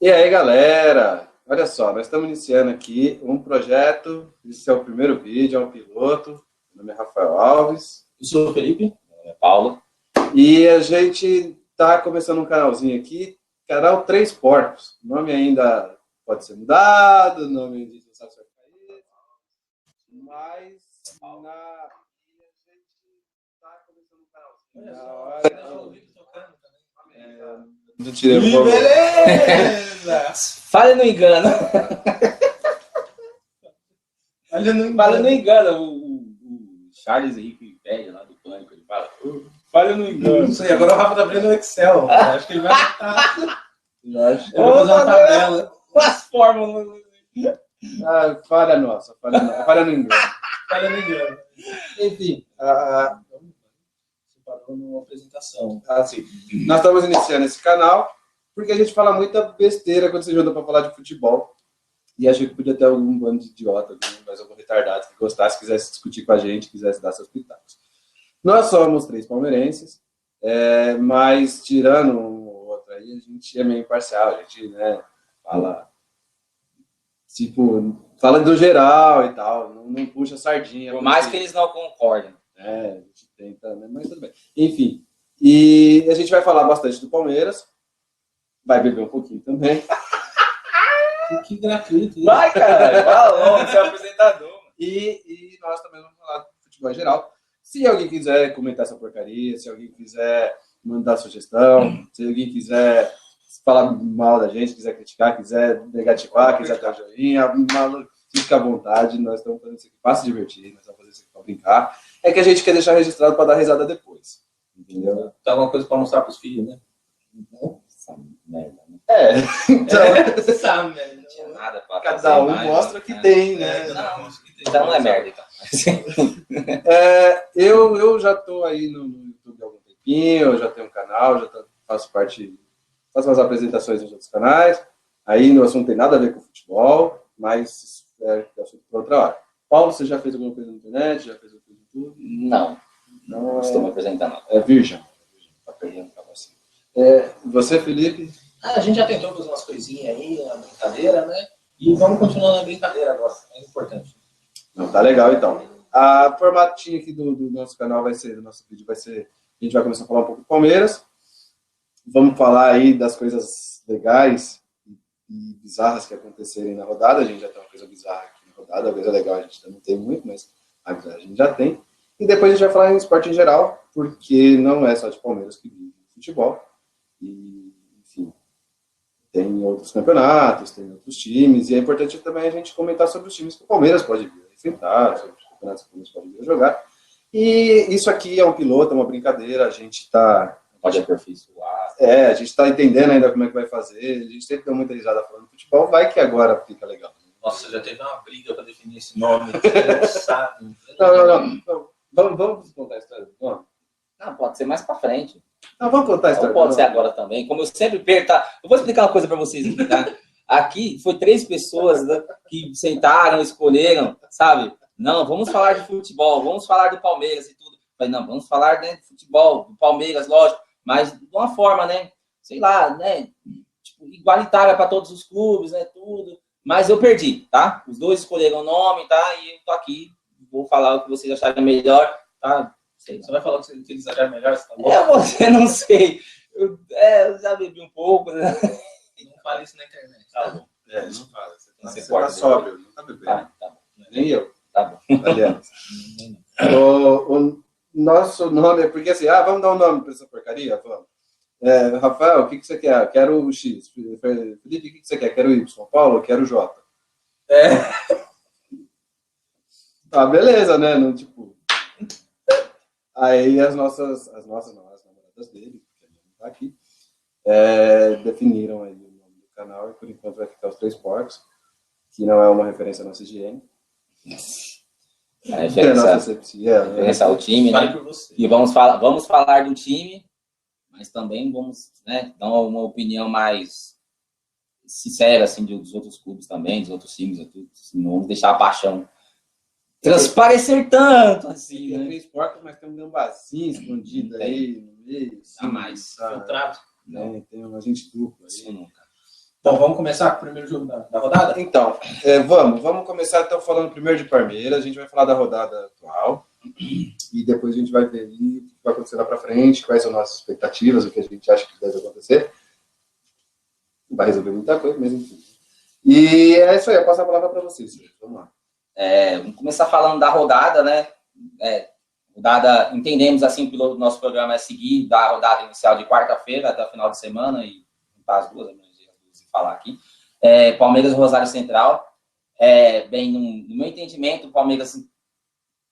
E aí, galera? Olha só, nós estamos iniciando aqui um projeto. Esse é o primeiro vídeo, é um piloto. Meu nome é Rafael Alves. Eu sou o Felipe. Meu nome é Paulo. E a gente está começando um canalzinho aqui, canal Três Porcos. O nome ainda pode ser mudado, o nome a gente não sabe se vai cair. Mas a gente está começando um canalzinho. Na hora. Não tirei o Beleza! Falha no engano. Falha no engano. O Charles Henrique pede lá do Pânico, ele fala, falha no engano. Não sei, agora o Rafa tá abrindo o Excel. Acho que ele vai botar. Eu acho. Eu vou fazer uma tabela. As fórmulas. Falha nossa, falha no engano. Falha no engano. Enfim, você parou numa apresentação. Assim, nós estamos iniciando esse canal porque a gente fala muita besteira quando se junta para falar de futebol. E achei que podia ter algum bando de idiota, mais algum retardado que gostasse, quisesse discutir com a gente, quisesse dar seus pitacos. Nós somos três palmeirenses, mas tirando um ou outro aí, a gente é meio imparcial, a gente, né, fala, tipo, fala do geral e tal, não puxa sardinha. Por mais que eles não concordem. A gente tenta, né, mas tudo bem. Enfim, e a gente vai falar bastante do Palmeiras, vai beber um pouquinho também. Que gratuito. Vai, cara, fala logo, você é o apresentador. E nós também vamos falar do futebol em geral. Se alguém quiser comentar essa porcaria, se alguém quiser mandar sugestão, se alguém quiser falar mal da gente, quiser criticar, quiser negativar, quiser dar joinha, fica à vontade. Nós estamos fazendo isso aqui para se divertir, nós estamos fazendo isso aqui para brincar. É que a gente quer deixar registrado para dar risada depois. Entendeu? Tá alguma coisa pra mostrar pros filhos, né? Essa merda, né? Então, Essa merda. Não tinha nada pra cada fazer um mais, mostra que né? tem, né? Então não é merda, então. Eu já estou aí no YouTube há algum tempinho, eu já tenho um canal, faço umas apresentações nos outros canais. Aí no assunto não tem nada a ver com futebol, mas é assunto para outra hora. Paulo, você já fez alguma coisa na internet? Já fez alguma coisa no YouTube? Não estou me apresentando, não. É virgem. Tá perdendo para você. Você, Felipe? A gente já tentou fazer umas coisinhas aí, uma brincadeira, né? E vamos continuar na brincadeira agora, é importante. Não, tá legal então. O formatinho aqui do nosso canal do nosso vídeo vai ser, a gente vai começar a falar um pouco do Palmeiras. Vamos falar aí das coisas legais e bizarras que acontecerem na rodada. A gente já tem uma coisa bizarra aqui na rodada, a coisa legal a gente não tem muito, mas a bizarra a gente já tem. E depois a gente vai falar em esporte em geral, porque não é só de Palmeiras que vive futebol. E, enfim, tem outros campeonatos, tem outros times, e é importante também a gente comentar sobre os times que o Palmeiras pode vir a enfrentar, sobre os campeonatos que o Palmeiras pode vir a jogar. E isso aqui é um piloto, é uma brincadeira, a gente está... Pode aperfeiçoar. a gente está entendendo ainda como é que vai fazer, a gente sempre deu muita risada falando de futebol, vai que agora fica legal. Nossa, já teve uma briga para definir esse nome, você não sabe. Não. Vamos contar a história do nome? Não, pode ser mais pra frente. Não, vamos contar a história Ou pode do ser nome. agora também. Como eu sempre pergunto, eu vou explicar uma coisa pra vocês aqui, tá? Aqui foi 3 pessoas, né, que sentaram, escolheram, sabe? Não, vamos falar de futebol, vamos falar do Palmeiras e tudo. Mas não, vamos falar, né, de futebol, do Palmeiras, lógico, mas de uma forma, né, sei lá, né, tipo, igualitária para todos os clubes, né, tudo. Mas eu perdi, tá? Os dois escolheram o nome, tá? E eu tô aqui, vou falar o que vocês acharem melhor, tá? Sei. Você vai falar o que eles acharam melhor? Você tá bom? Você não sei. Eu já bebi um pouco, né? Não fale isso na internet. Tá bom. Não fala, você Você pode tá sóbrio, não tá bebendo. Tá bom. Nem eu, Tá bom. aliás. O nosso nome é porque assim, vamos dar um nome para essa porcaria? Vamos. Rafael, o que você quer? Quero o X. Felipe, o que você quer? Quero o Y. Paulo, quero o J. Beleza, né? Não, tipo... Aí as nossas namoradas dele, que a gente não tá aqui, definiram aí o nome do canal e por enquanto vai ficar os Três Porcos, que não é uma referência à nossa higiene. A referência ao time, Fale né? por você. E vamos falar do time, mas também vamos, né, dar uma opinião mais sincera, assim, dos outros clubes também, dos outros times, tudo. Não vamos deixar a paixão transparecer tanto, assim, Tem né? Três Porcos, mas tem um gambazinho escondido aí no meio. A mais. Filtrado. Tem uma gente dupla Isso aí. nunca. Então vamos começar com o primeiro jogo da rodada? Então, vamos começar então falando primeiro de Palmeiras, a gente vai falar da rodada atual e depois a gente vai ver aí o que vai acontecer lá pra frente, quais são nossas expectativas, o que a gente acha que deve acontecer. Não vai resolver muita coisa, mas enfim. E é isso aí, eu passo a palavra para vocês. Vamos lá. Vamos começar falando da rodada, né? Rodada, entendemos assim, pelo nosso programa é seguir da rodada inicial de quarta-feira até o final de semana e juntar as duas, falar aqui. Palmeiras e Rosário Central. Bem, no meu entendimento, o Palmeiras,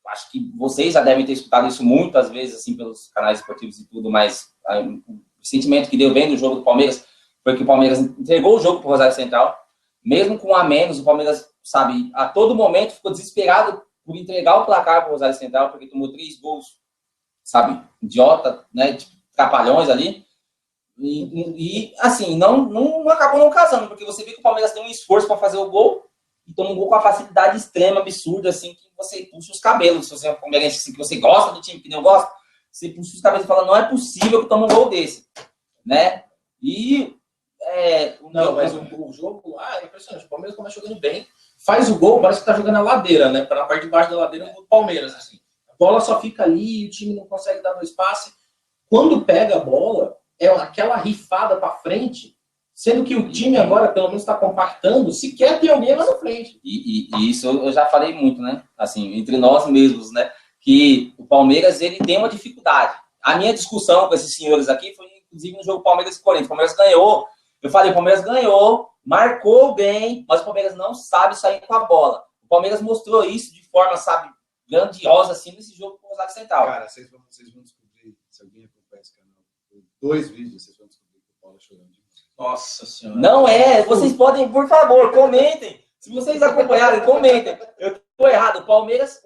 acho que vocês já devem ter escutado isso muitas vezes, assim, pelos canais esportivos e tudo, mas o sentimento que deu bem do jogo do Palmeiras foi que o Palmeiras entregou o jogo para o Rosário Central, mesmo com um a menos, o Palmeiras, sabe, a todo momento ficou desesperado por entregar o placar para o Rosário Central, porque tomou 3 gols, sabe, idiota, né, tipo, trapalhões ali, e assim, não acabou não casando, porque você vê que o Palmeiras tem um esforço para fazer o gol, e toma um gol com a facilidade extrema, absurda, assim, que você puxa os cabelos, se você é um palmeirense, assim, que você gosta do time, que não gosta, você puxa os cabelos e fala, não é possível que tome um gol desse, né, mas o jogo é impressionante. O Palmeiras começa jogando bem, faz o gol, parece que tá jogando a ladeira, né? Para a parte de baixo da ladeira do Palmeiras, assim. A bola só fica ali, o time não consegue dar 2 passes. Quando pega a bola, é aquela rifada para frente, sendo que o time agora, pelo menos, está compactando, sequer tem alguém lá na frente. E isso eu já falei muito, né? Assim, entre nós mesmos, né? Que o Palmeiras, ele tem uma dificuldade. A minha discussão com esses senhores aqui foi, inclusive, no jogo Palmeiras e Corinthians. O Palmeiras ganhou. Eu falei, o Palmeiras ganhou, marcou bem, mas o Palmeiras não sabe sair com a bola. O Palmeiras mostrou isso de forma, sabe, grandiosa, assim, nesse jogo com o Rosário Central. Cara, vocês vão descobrir, se alguém acompanha esse canal, 2 vídeos, vocês vão descobrir que o Paulo chorando. Nossa Senhora. Não vocês podem, por favor, comentem. Se vocês acompanharem, comentem. Eu tô errado. O Palmeiras,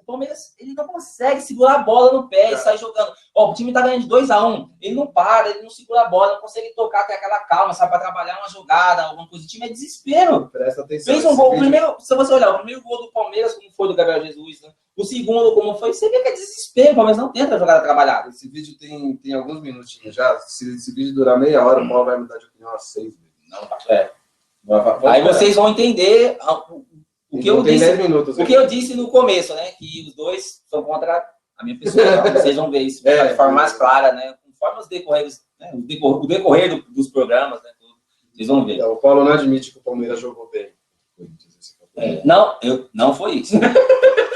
ele não consegue segurar a bola no pé e sair jogando. O time tá ganhando de 2-1. Ele não para, ele não segura a bola, não consegue tocar com aquela calma, sabe, para trabalhar uma jogada, alguma coisa. O time é desespero. Presta atenção. Fez um gol. Se você olhar, o primeiro gol do Palmeiras, como foi do Gabriel Jesus, né? O segundo, como foi, você vê que é desespero. O Palmeiras não tenta a jogada trabalhada. Esse vídeo tem alguns minutinhos já. Se esse vídeo durar meia hora, o Paulo vai mudar de opinião às 6 vezes. Aí vocês vão entender o que eu disse. 10 minutos, o que eu disse no começo, né? Que os dois são contra a minha pessoa. Então vocês vão ver isso de forma mais clara, né? Conforme o decorrer dos programas, né? Vocês vão ver. O Paulo não admite que o Palmeiras jogou bem. Não foi isso.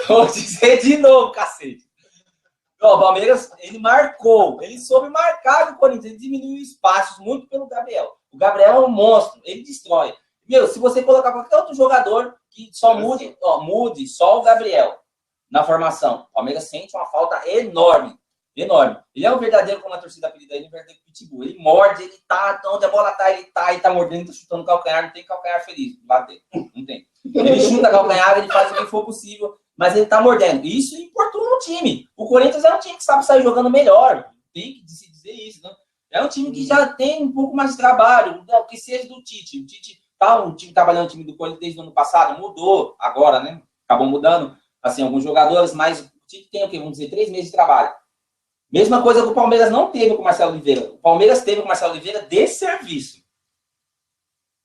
Vou dizer de novo, cacete. O Palmeiras, ele marcou, ele soube marcar o Corinthians, ele diminuiu espaços muito pelo Gabriel. O Gabriel é um monstro, ele destrói. Se você colocar qualquer outro jogador que só mude só o Gabriel na formação, o Palmeiras sente uma falta enorme. Enorme. Ele é um verdadeiro, como a torcida apelida ele, um verdadeiro pitbull. Ele morde, ele tá, onde a bola tá, ele tá mordendo, ele tá chutando calcanhar, não tem calcanhar feliz do lado dele. Não tem. Ele chuta calcanhar, ele faz o que for possível, mas ele tá mordendo. Isso importuna o time. O Corinthians é um time que sabe sair jogando melhor. Tem que se dizer isso, né? É um time que já tem um pouco mais de trabalho, o que seja do Tite. O Tite tá um time trabalhando, o time do Corinthians desde o ano passado, mudou agora, né? Acabou mudando, assim, alguns jogadores, mas o Tite tem o quê? Vamos dizer, 3 meses de trabalho. Mesma coisa que o Palmeiras não teve com o Marcelo Oliveira. O Palmeiras teve com o Marcelo Oliveira de serviço.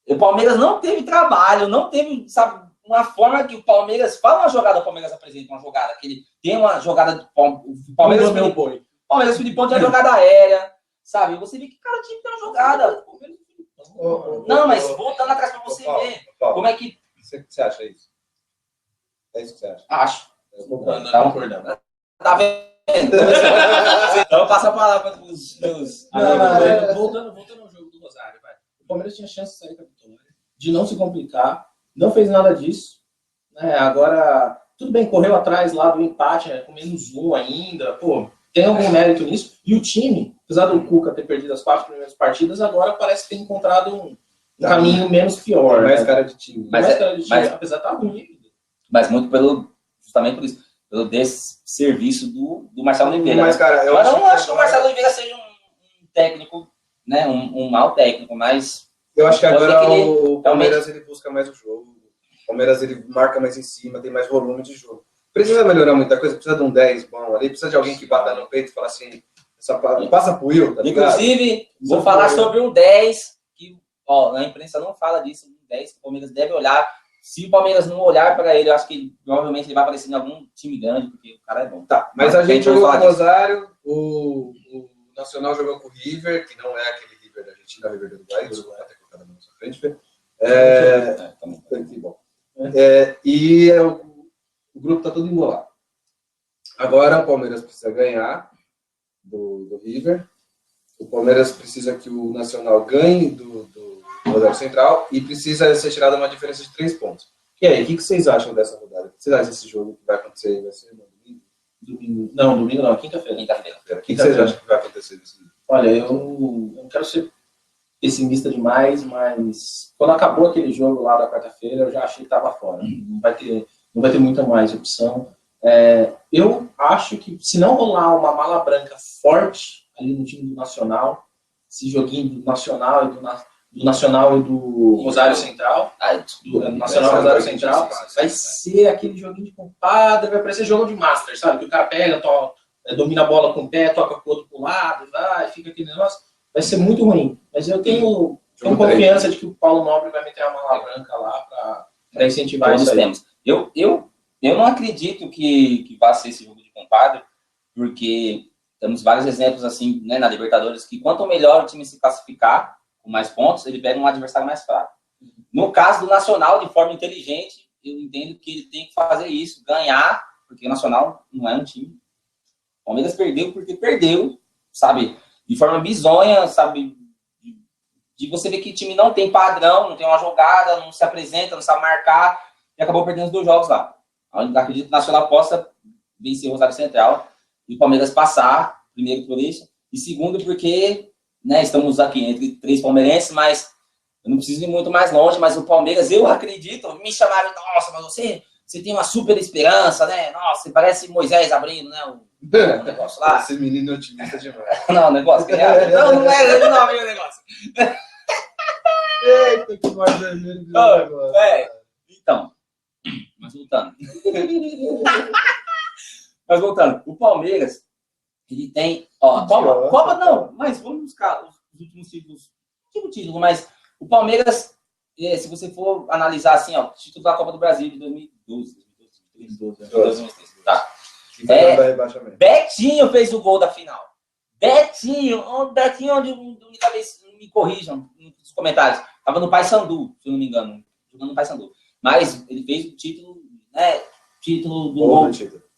O Palmeiras não teve trabalho, não teve, sabe, uma forma que o Palmeiras... Fala uma jogada, o Palmeiras apresenta uma jogada, que ele tem uma jogada... O Palmeiras Filipão tem uma jogada aérea, sabe? Você vê que cada time tem uma jogada. Não, mas voltando atrás para você ver. Como é que... Você acha isso? É isso que você acha? Acho. Tá concordando. Tá vendo? Então passa a palavra para os meus... Voltando ao jogo do Rosário, vai. O Palmeiras tinha chance de sair com a vitória, de não se complicar, não fez nada disso, né? Agora, tudo bem, correu atrás lá do empate, né? Com -1 ainda, pô, tem algum mérito nisso. E o time, apesar do Cuca ter perdido as 4 primeiras partidas, agora parece ter encontrado um caminho menos pior. Mais né? cara de time. Apesar de estar ruim. Mas muito justamente por isso. Pelo desserviço do Marcelo Oliveira. Mas, cara, eu não acho que o Marcelo Oliveira seja um técnico, né? Um mau técnico, mas... Eu acho que agora o Palmeiras ele busca mais o jogo. O Palmeiras ele marca mais em cima, tem mais volume de jogo. Precisa melhorar muita coisa, precisa de um 10 bom ali, precisa de alguém que bata no peito e fala assim, passa pro Will, tá ligado? Inclusive, vou falar sobre um 10, que ó, a imprensa não fala disso, 10, o Palmeiras deve olhar. Se o Palmeiras não olhar para ele, eu acho que provavelmente ele vai aparecer em algum time grande, porque o cara é bom. Tá, mas a gente jogou com o Rosário, o Nacional jogou com o River, que não é aquele River da Argentina, é o River do Uruguai, desculpa ter colocado na nossa frente, e o grupo tá todo embolado. Agora o Palmeiras precisa ganhar do River, o Palmeiras precisa que o Nacional ganhe do Rosário Central e precisa ser tirada uma diferença de 3 pontos. E aí, o que vocês acham dessa rodada? O que vocês acham desse jogo que vai acontecer? Vai ser no domingo? Domingo não, quinta-feira. O que vocês acham que vai acontecer nesse domingo? Olha, eu não quero ser pessimista demais, mas quando acabou aquele jogo lá da quarta-feira, eu já achei que estava fora. Não vai ter muita mais opção. Eu acho que se não rolar uma mala branca forte ali no time do Nacional, esse joguinho do Nacional e do Rosário Central, do Nacional Rosário Central, vai ser aquele joguinho de compadre, vai parecer jogo de Master, sabe? Que o cara pega, domina a bola com o pé, toca com o outro pro lado, vai, fica aquele negócio. Vai ser muito ruim. Mas eu tenho confiança de que o Paulo Nobre vai meter a mala branca lá para incentivar isso aí. Eu não acredito que vá ser esse jogo de compadre, porque temos vários exemplos assim, né, na Libertadores, que quanto melhor o time se classificar com mais pontos, ele pega um adversário mais fraco. No caso do Nacional, de forma inteligente, eu entendo que ele tem que fazer isso, ganhar, porque o Nacional não é um time. O Palmeiras perdeu porque perdeu, sabe? De forma bizonha, sabe? De você ver que o time não tem padrão, não tem uma jogada, não se apresenta, não sabe marcar, e acabou perdendo os 2 jogos lá. Eu acredito que o Nacional possa vencer o Rosário Central e o Palmeiras passar, primeiro por isso, e segundo porque, né, estamos aqui entre 3 palmeirenses, mas eu não preciso ir muito mais longe, mas o Palmeiras, eu acredito, me chamaram, nossa, mas você tem uma super esperança, né? Nossa, você parece Moisés abrindo, né? O negócio lá. Esse menino é otimista demais. Não, o negócio que é. Não é, ele não abriu o negócio. Eita, que mais vermelho de negócio. Então, mas voltando, o Palmeiras, ele tem, Copa não, mas vamos buscar os últimos títulos, mas o Palmeiras, se você for analisar assim, título da Copa do Brasil de 2012, tá. Betinho fez o gol da final. Betinho, onde me corrijam nos comentários, estava no Paysandu, se eu não me engano, jogando no Paysandu. Mas ele fez o título, né? Título do gol.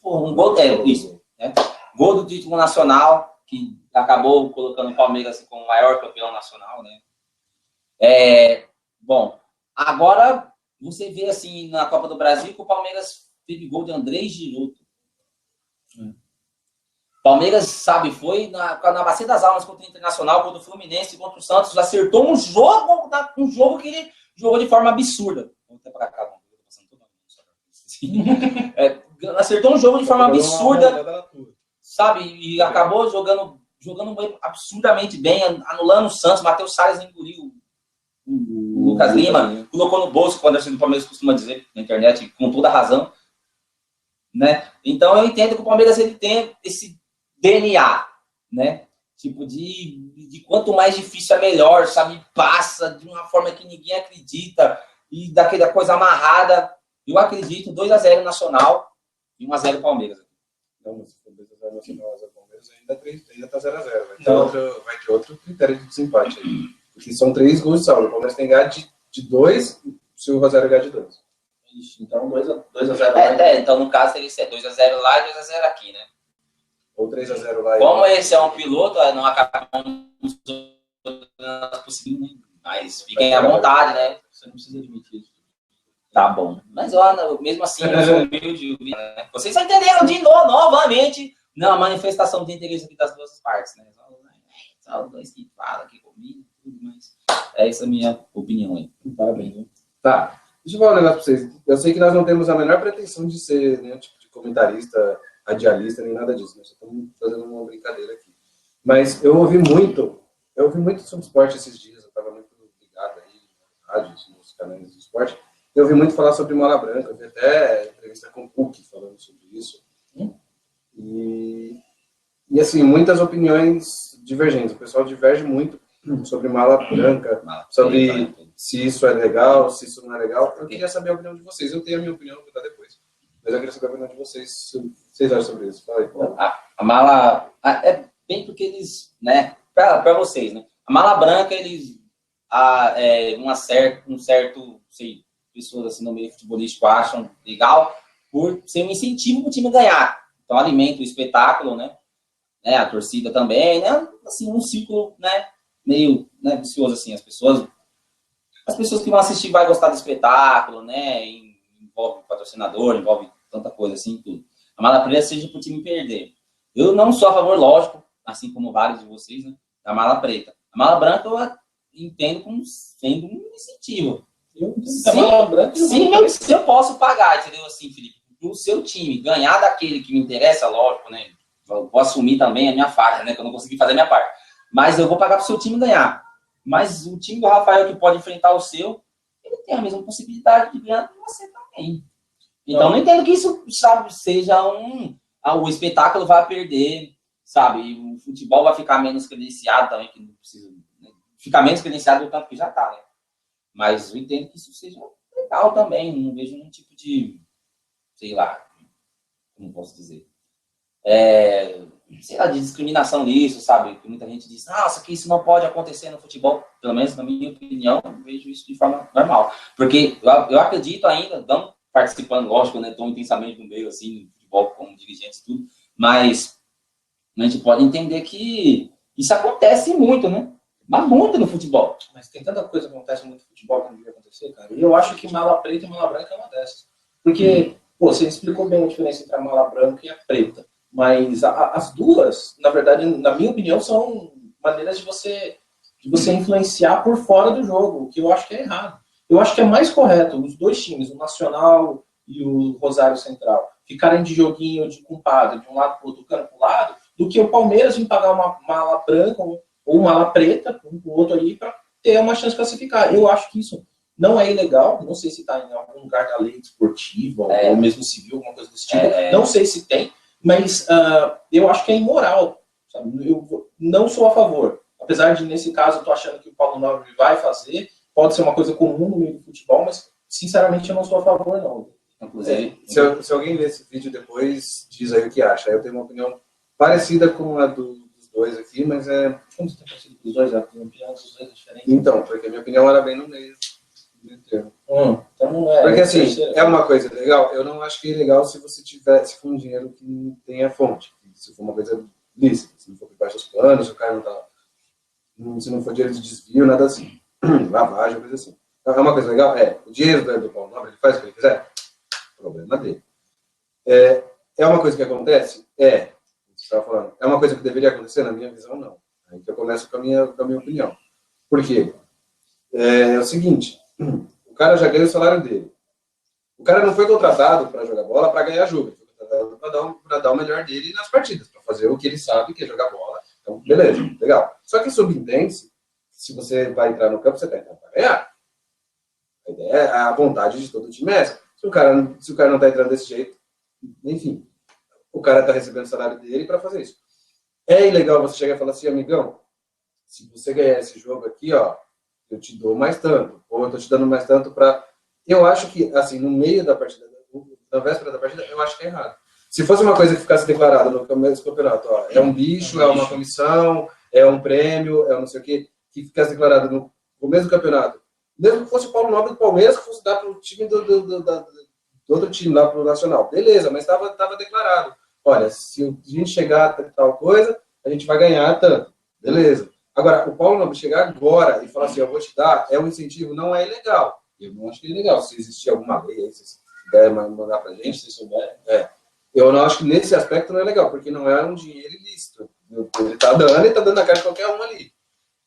Um gol, isso. Né? Gol do título nacional, que acabou colocando o Palmeiras como o maior campeão nacional, né? Bom, agora você vê assim na Copa do Brasil que o Palmeiras teve gol de André Giroto. Palmeiras, sabe, foi na Bacia das Almas contra o Internacional, contra o Fluminense, contra o Santos, acertou um jogo que ele jogou de forma absurda. Vamos até pra cá, vamos. Acertou um jogo de forma absurda, sabe, e acabou jogando absurdamente bem, anulando o Santos. Matheus Salles engoliu o Lucas Lima, colocou no bolso, quando o Palmeiras costuma dizer na internet, com toda a razão, né? Então eu entendo que o Palmeiras ele tem esse DNA, né? Tipo, de quanto mais difícil é melhor, sabe? Passa de uma forma que ninguém acredita e daquela coisa amarrada. Eu acredito 2-0 Nacional e 1-0 Palmeiras. Não, mas se for 2-0 Nacional, 1-0 Palmeiras, ainda tá 0-0. Vai ter outro critério de desempate aí. Porque são 3 gols de saldo. O Palmeiras tem que ganhar de 2 se o Rosário ganhar de 2. Então 2-0 lá. Então no caso teria que ser 2-0 lá e 2-0 aqui, né? Ou 3-0 lá. Como esse é um piloto, não acabamos possível, né? Mas fiquem à vontade, né? Você não precisa admitir isso. Tá bom. Mas mesmo assim, eu sou humilde, né? Vocês entenderam de novo, novamente, a manifestação de interesse aqui das duas partes, né? Só 2 que falam aqui comigo, tudo mais. Essa é a minha opinião aí. Parabéns, né? Tá. Deixa eu falar um negócio pra vocês. Eu sei que nós não temos a menor pretensão de ser nenhum tipo de comentarista, radialista, nem nada disso. Nós só estamos fazendo uma brincadeira aqui. Mas eu ouvi muito sobre esporte esses dias. Eu estava muito ligado aí nas rádios, nos canais de esporte. Eu ouvi muito falar sobre Mola Branca. Eu vi até entrevista com o Cook falando sobre isso. E assim, muitas opiniões divergentes. O pessoal diverge muito. sobre mala branca, sobre se isso é legal, se isso não é legal. Eu queria saber a opinião de vocês. Eu tenho a minha opinião, vou dar depois. Mas eu queria saber a opinião de vocês. O que vocês acham sobre isso? Fala aí. A mala é bem porque eles, né, para vocês, né? A mala branca, eles, um certo, sei, pessoas assim no meio futebolístico acham legal por ser um incentivo para o time ganhar. Então alimenta o espetáculo, né? A torcida também, né? Assim, um ciclo, né? Meio, né, vicioso assim, as pessoas que vão assistir vai gostar do espetáculo, né? Envolve patrocinador, envolve tanta coisa assim, tudo. A mala preta seja para o time perder. Eu não sou a favor, lógico, assim como vários de vocês, né? Da mala preta. A mala branca eu entendo como sendo um incentivo. Se eu posso pagar, entendeu? Assim, Felipe, o seu time ganhar daquele que me interessa, lógico, né? Eu vou assumir também a minha parte, né? Que eu não consegui fazer a minha parte. Mas eu vou pagar para o seu time ganhar. Mas o time do Rafael que pode enfrentar o seu, ele tem a mesma possibilidade de ganhar que você também. Então, não entendo que isso, sabe, seja o espetáculo vai perder, sabe? E o futebol vai ficar menos credenciado também, que não precisa, né? Ficar menos credenciado do tanto que já está, né? Mas eu entendo que isso seja legal também. Não vejo nenhum tipo de, sei lá, como posso dizer, sei lá, de discriminação nisso, sabe? Que muita gente diz, nossa, que isso não pode acontecer no futebol. Pelo menos, na minha opinião, eu vejo isso de forma normal. Porque eu acredito ainda, não participando, lógico, né, tão intensamente no meio, assim, no futebol, como dirigentes e tudo, mas a gente pode entender que isso acontece muito, né? Mas muito no futebol. Mas tem tanta coisa que acontece muito no futebol que não devia acontecer, cara. E eu acho que mala preta e mala branca é uma dessas. Porque, você explicou bem a diferença entre a mala branca e a preta. Mas as duas, na verdade, na minha opinião, são maneiras de você influenciar por fora do jogo, o que eu acho que é errado. Eu acho que é mais correto os dois times, o Nacional e o Rosário Central, ficarem de joguinho de compadre, de um lado para o outro, cano para o lado, do que o Palmeiras vir pagar uma mala branca ou mala preta, um para o outro ali, para ter uma chance de classificar. Eu acho que isso não é ilegal, não sei se está em algum lugar da lei esportiva ou mesmo civil, alguma coisa desse tipo, não sei se tem, mas eu acho que é imoral, sabe? Eu não sou a favor. Apesar de, nesse caso, eu estou achando que o Paulo Nobre vai fazer, pode ser uma coisa comum no meio do futebol, mas, sinceramente, eu não sou a favor, não. Inclusive, se alguém ver esse vídeo depois, diz aí o que acha. Eu tenho uma opinião parecida com a dos dois aqui, mas Como você tem parecido com os dois? A opinião dos dois é diferente? Então, porque a minha opinião era bem no meio. Então não é. Porque assim, é uma coisa legal. Eu não acho que é legal se você tivesse com um dinheiro que não tenha fonte. Se for uma coisa lícita, se não for por baixo dos panos, se o cara não tá. Se não for dinheiro de desvio, nada assim. Lavagem, coisa assim. Então, é uma coisa legal? O dinheiro do Paulo Nobre, ele faz o que ele quiser. Problema dele. É uma coisa que acontece? Você estava falando. É uma coisa que deveria acontecer? Na minha visão, não. Aí que eu começo com a minha opinião. Por quê? É o seguinte. O cara já ganha o salário dele. O cara não foi contratado para jogar bola para ganhar jogo. Ele foi contratado para dar o melhor dele nas partidas, para fazer o que ele sabe, que é jogar bola. Então, beleza, legal. Só que subentende-se que se você vai entrar no campo, você está entrando para ganhar. A ideia é a vontade de todo o time é essa. Se o cara não está entrando desse jeito, enfim, o cara está recebendo o salário dele para fazer isso. É ilegal você chegar e falar assim, amigão, se você ganhar esse jogo aqui, ó, eu te dou mais tanto, ou eu estou te dando mais tanto para... Eu acho que, assim, no meio da partida, na véspera da partida, eu acho que é errado. Se fosse uma coisa que ficasse declarada no começo do campeonato, ó, é um bicho, é uma comissão, é um prêmio, é um não sei o quê, que ficasse declarado no começo do campeonato, mesmo que fosse o Paulo Nobre do Palmeiras, que fosse dar para o time do outro time lá, para o Nacional. Beleza, mas estava declarado. Olha, se a gente chegar a tal coisa, a gente vai ganhar tanto. Beleza. Agora, o Paulo Nobre chegar agora e falar assim, eu vou te dar, é um incentivo, não é ilegal. Eu não acho que é ilegal. Se existir alguma lei aí, se puder mandar pra gente, se souber. Eu não acho que nesse aspecto não é legal, porque não é um dinheiro ilícito. Ele tá dando a cara de qualquer um ali.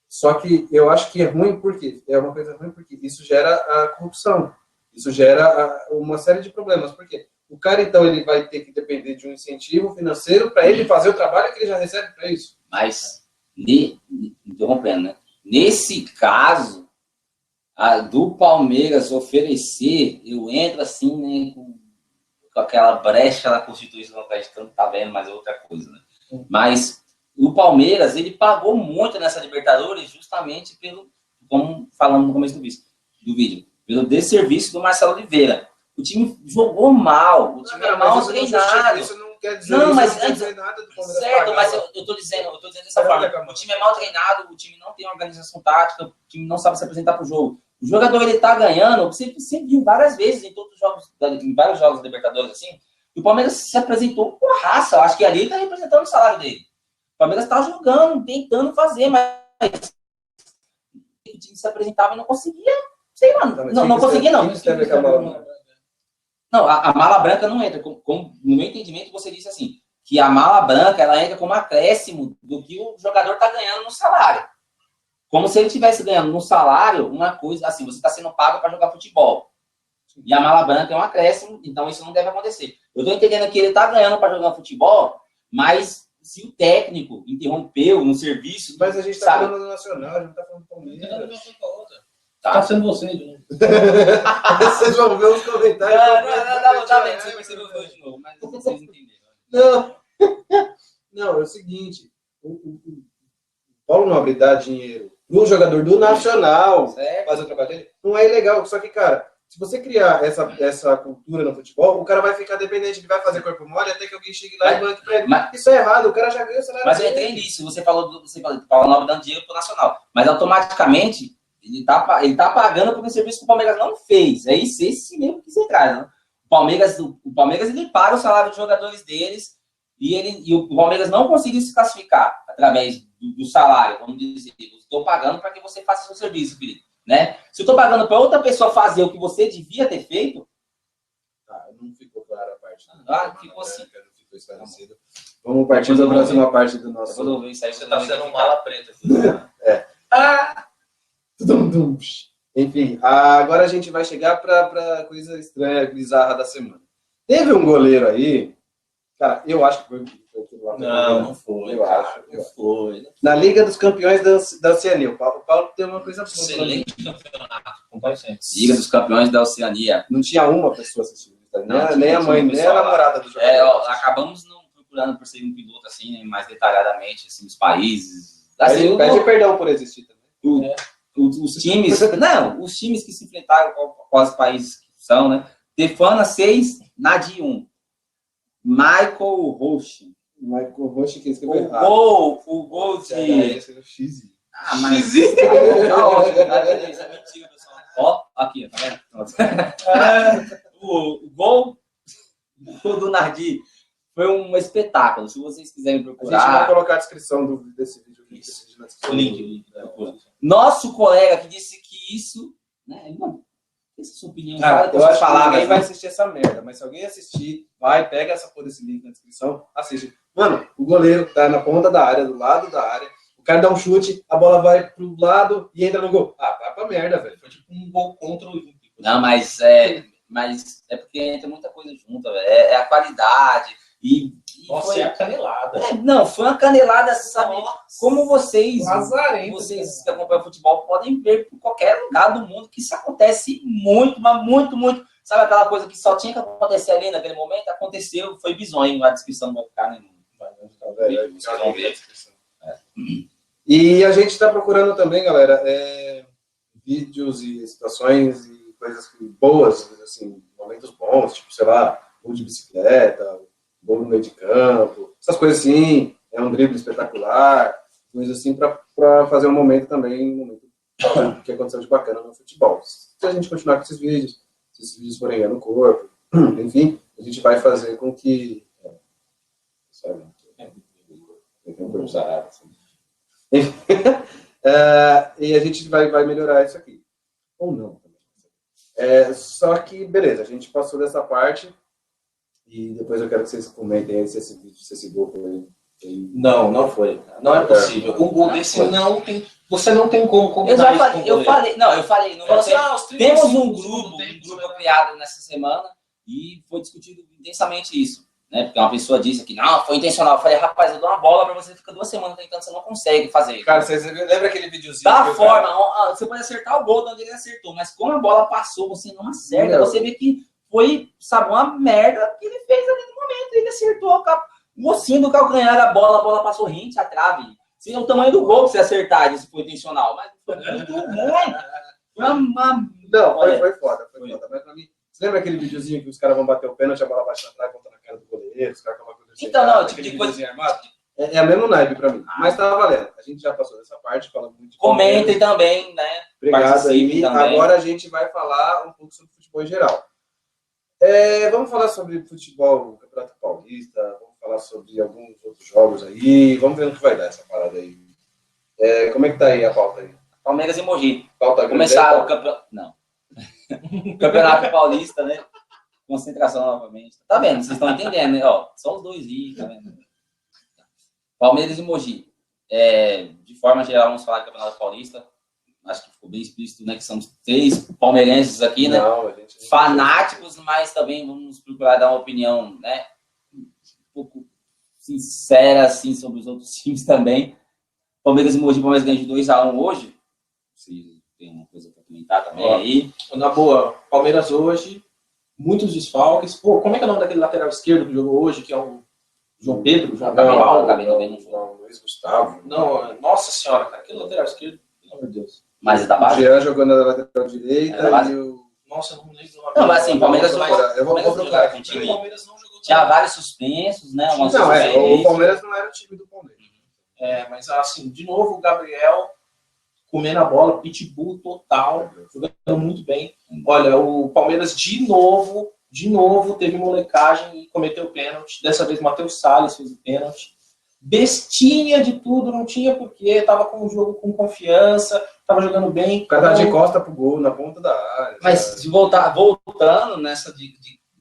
Só que eu acho que é ruim porque é uma coisa ruim porque isso gera a corrupção. Isso gera uma série de problemas. Por quê? O cara, então, ele vai ter que depender de um incentivo financeiro para ele fazer o trabalho que ele já recebe para isso. Mas, interrompendo, né? Nesse caso, do Palmeiras oferecer, eu entro assim, né, com aquela brecha da Constituição, que a gente não tá vendo, mas é outra coisa, né? Mas o Palmeiras, ele pagou muito nessa Libertadores justamente pelo, como falamos no começo do vídeo, pelo desserviço do Marcelo Oliveira. O time jogou mal, o time é mal treinado. Isso não quer dizer, Não, mas quer dizer nada do Palmeiras. Certo, mas eu tô dizendo dessa forma. O time é mal treinado, o time não tem organização tática, o time não sabe se apresentar pro jogo. O jogador, ele tá ganhando, você viu várias vezes em todos os jogos, em vários jogos da Libertadores, assim, e o Palmeiras se apresentou com raça. Eu acho que ali ele tá representando o salário dele. O Palmeiras tá jogando, tentando fazer, mas o time se apresentava e não conseguia, sei lá, não conseguia não. Não, a mala branca não entra. No meu entendimento, você disse assim, que a mala branca, ela entra como acréscimo do que o jogador está ganhando no salário. Como se ele estivesse ganhando no salário uma coisa, assim, você está sendo pago para jogar futebol. E a mala branca é um acréscimo, então isso não deve acontecer. Eu estou entendendo que ele está ganhando para jogar futebol, mas se o técnico interrompeu no serviço... Mas a gente está falando do Nacional, a gente não está falando do Palmeiras. Tá sendo você de novo. Vocês vão ver os comentários. Não, você percebeu de novo, mas vocês entenderam. Não, é o seguinte, o Paulo Nobre dá dinheiro pro jogador do Nacional fazer o trabalho dele, não é ilegal. Só que, cara, se você criar essa cultura no futebol, o cara vai ficar dependente, ele vai fazer corpo mole até que alguém chegue lá e banque pra ele. Isso é errado, o cara já ganha o salário dele. Mas eu entrei nisso, você falou do Paulo Nobre dando dinheiro pro Nacional, mas automaticamente ele tá pagando por um serviço que o Palmeiras não fez. É isso, esse mesmo que você traz, né? O Palmeiras ele paga o salário dos jogadores deles e o Palmeiras não conseguiu se classificar através do salário, vamos dizer. Eu estou pagando para que você faça seu serviço, Felipe. Né? Se eu estou pagando para outra pessoa fazer o que você devia ter feito... não ficou clara a parte. Ficou assim. Não ficou esclarecido. Vamos partir da próxima parte do nosso... Eu vou ver isso aí, você está sendo um mala preta. Enfim, agora a gente vai chegar para coisa estranha, bizarra da semana. Teve um goleiro aí, cara, eu acho que foi aquilo lá. Não foi. Eu acho. Foi. Na Liga dos Campeões da Oceania. O Paulo tem uma coisa boa. Excelente campeonato. Liga dos Campeões da Oceania. Não tinha uma pessoa assistindo. Nem a mãe, nem a namorada do jogador. Acabamos não procurando por ser um piloto assim, né, mais detalhadamente, assim, os países. Assim, pede perdão por existir também. Os times, os times que se enfrentaram com os países que são, né? Tefana 6, Nadi 1. Michael Roche. Que escreveu errado. O gol de... X. Mas... Isso é mentira, pessoal. Ó, aqui, tá vendo? O gol do Nardi foi um espetáculo. Se vocês quiserem procurar... A gente vai colocar a descrição desse vídeo aqui. O link. Nosso colega que disse que isso... Né, essa é a sua opinião. Eu acho que ninguém vai assistir essa merda, mas se alguém assistir, pega essa porra desse link na descrição, assiste. Mano, o goleiro tá na ponta da área, do lado da área, o cara dá um chute, a bola vai pro lado e entra no gol. Vai pra merda, velho. Foi tipo um gol contra o Olímpico. Não, mas é porque entra muita coisa junto, velho. É a qualidade. Nossa, foi a canelada. Foi uma canelada, sabe? Nossa, como vocês que acompanham futebol podem ver por qualquer lugar do mundo que isso acontece muito, mas muito, muito. Sabe aquela coisa que só tinha que acontecer ali naquele momento? Aconteceu, foi bizonho. A descrição não vai ficar nenhuma. Vocês vão ver a descrição. E a gente está procurando também, galera, vídeos e situações e coisas boas, assim, momentos bons, tipo, sei lá, gol de bicicleta, gol no meio de campo, essas coisas assim, um drible espetacular, coisas assim, para fazer um momento também, que aconteceu de bacana no futebol. Se a gente continuar com esses vídeos, se esses vídeos forem ganhando corpo, enfim, a gente vai fazer com que... e a gente vai melhorar isso aqui. Ou não. Só que, beleza, a gente passou dessa parte e depois eu quero que vocês comentem aí se esse gol foi... Não foi. Não é possível. Um gol desse não tem... Você não tem como combinar isso com o Eu falei. Temos um grupo criado nessa semana e foi discutido intensamente isso. Né? Porque uma pessoa disse que não, foi intencional. Eu falei, rapaz, eu dou uma bola pra você, fica 2 semanas tentando, você não consegue fazer. Cara, vocês lembram aquele videozinho? Da forma, você pode acertar o gol de onde ele acertou, mas como a bola passou, você não acerta, você vê que foi, sabe, uma merda que ele fez ali no momento, ele acertou O mocinho do calcanhar da bola, a bola passou rente à trave. Sim, é o tamanho do gol que você acertar, se for intencional. Mas foi muito ruim. Não, foi foda. Mas pra mim, você lembra aquele videozinho que os caras vão bater o pênalti, a bola bate na trave, contra na cara do goleiro, os caras acabam acontecendo. Então, não, tipo aquele de coisa... videozinho armado? É a mesma naipe pra mim. Mas tava valendo. A gente já passou dessa parte, fala muito de Comentem também, né? Obrigado aí. Também. Agora a gente vai falar um pouco sobre futebol em geral. Vamos falar sobre futebol, Campeonato Paulista, vamos falar sobre alguns outros jogos aí, vamos ver no que vai dar essa parada aí. Como é que tá aí a pauta aí? Palmeiras e Mogi. Pauta começaram o campeonato... Não. Campeonato Paulista, né? Concentração novamente. Tá vendo? Vocês estão entendendo, né? Ó, só os dois aí, tá vendo? Palmeiras e Mogi. De forma geral, vamos falar do Campeonato Paulista. Acho que ficou bem explícito, né? Que são 3 palmeirenses aqui, né? Fanáticos, mas também vamos procurar dar uma opinião, né? Um pouco sincera, assim, sobre os outros times também. Palmeiras e Mogi, Palmeiras ganham de 2-1 hoje. Se tem uma coisa para comentar também aí. Na boa, Palmeiras hoje, muitos desfalques. Pô, como é que é o nome daquele lateral esquerdo que jogou hoje, que é o João Pedro? Não, Luiz Gustavo. Não, nossa senhora, cara, aquele lateral esquerdo, pelo amor de Deus. Mas é da base? O Jean jogou na lateral direita e o... Nossa, eu não lembro. Não, mas assim, Palmeiras... Eu vou procurar aqui. O Palmeiras não jogou. Tinha vários suspensos, né? O Palmeiras não era o time do Palmeiras. Mas assim, de novo, o Gabriel comendo a bola, pitbull total, jogando muito bem. Olha, o Palmeiras de novo teve molecagem e cometeu pênalti. Dessa vez, Matheus Salles fez o pênalti. Bestinha de tudo, não tinha porquê, tava com o jogo com confiança, tava jogando bem. O cara de costa pro gol, na ponta da área. Mas se voltando nessa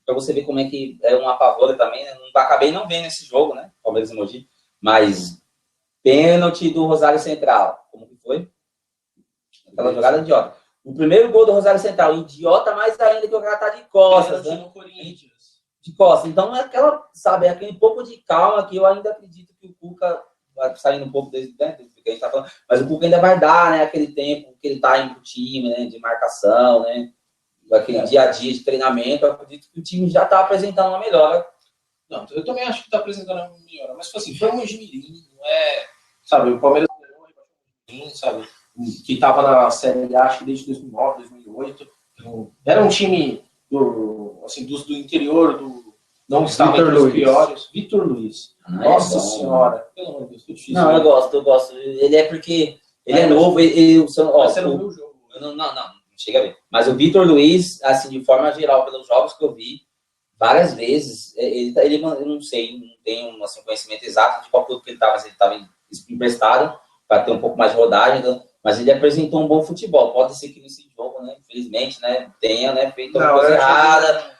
pra você ver como é que é uma apavora também, né? Acabei não vendo esse jogo, né? Palmeiras e Mogi, mas pênalti do Rosário Central. Como que foi? Aquela jogada idiota. O primeiro gol do Rosário Central, idiota mais ainda que o cara tá de costas, né? De costas. Então é aquela, sabe, é aquele pouco de calma que eu ainda acredito que o Cuca, saindo um pouco do que a gente tá falando, mas o Cuca ainda vai dar, né, aquele tempo que ele tá indo pro time, né, de marcação, né, aquele dia a dia de treinamento. Eu acredito que o time já tá apresentando uma melhora. Não, eu também acho que tá apresentando uma melhora, mas assim, foi um Mojimirim, não é, sabe, o Palmeiras ganhou, sabe, que estava na Série A, acho que desde 2009, 2008. Era um time do interior, não estava entre os piores. Vitor Luiz. Nossa senhora. Pelo amor de Deus, que difícil. Não, eu gosto. Ele é porque ele é novo. Você não viu o jogo? Não, chega a ver. Mas o Vitor Luiz, assim, de forma geral, pelos jogos que eu vi, várias vezes, eu não sei, não tenho assim, um conhecimento exato de qual clube que ele estava, se ele estava emprestado, para ter um pouco mais de rodagem, então, mas ele apresentou um bom futebol. Pode ser que nesse jogo, né, infelizmente, né, tenha, né, feito uma coisa errada.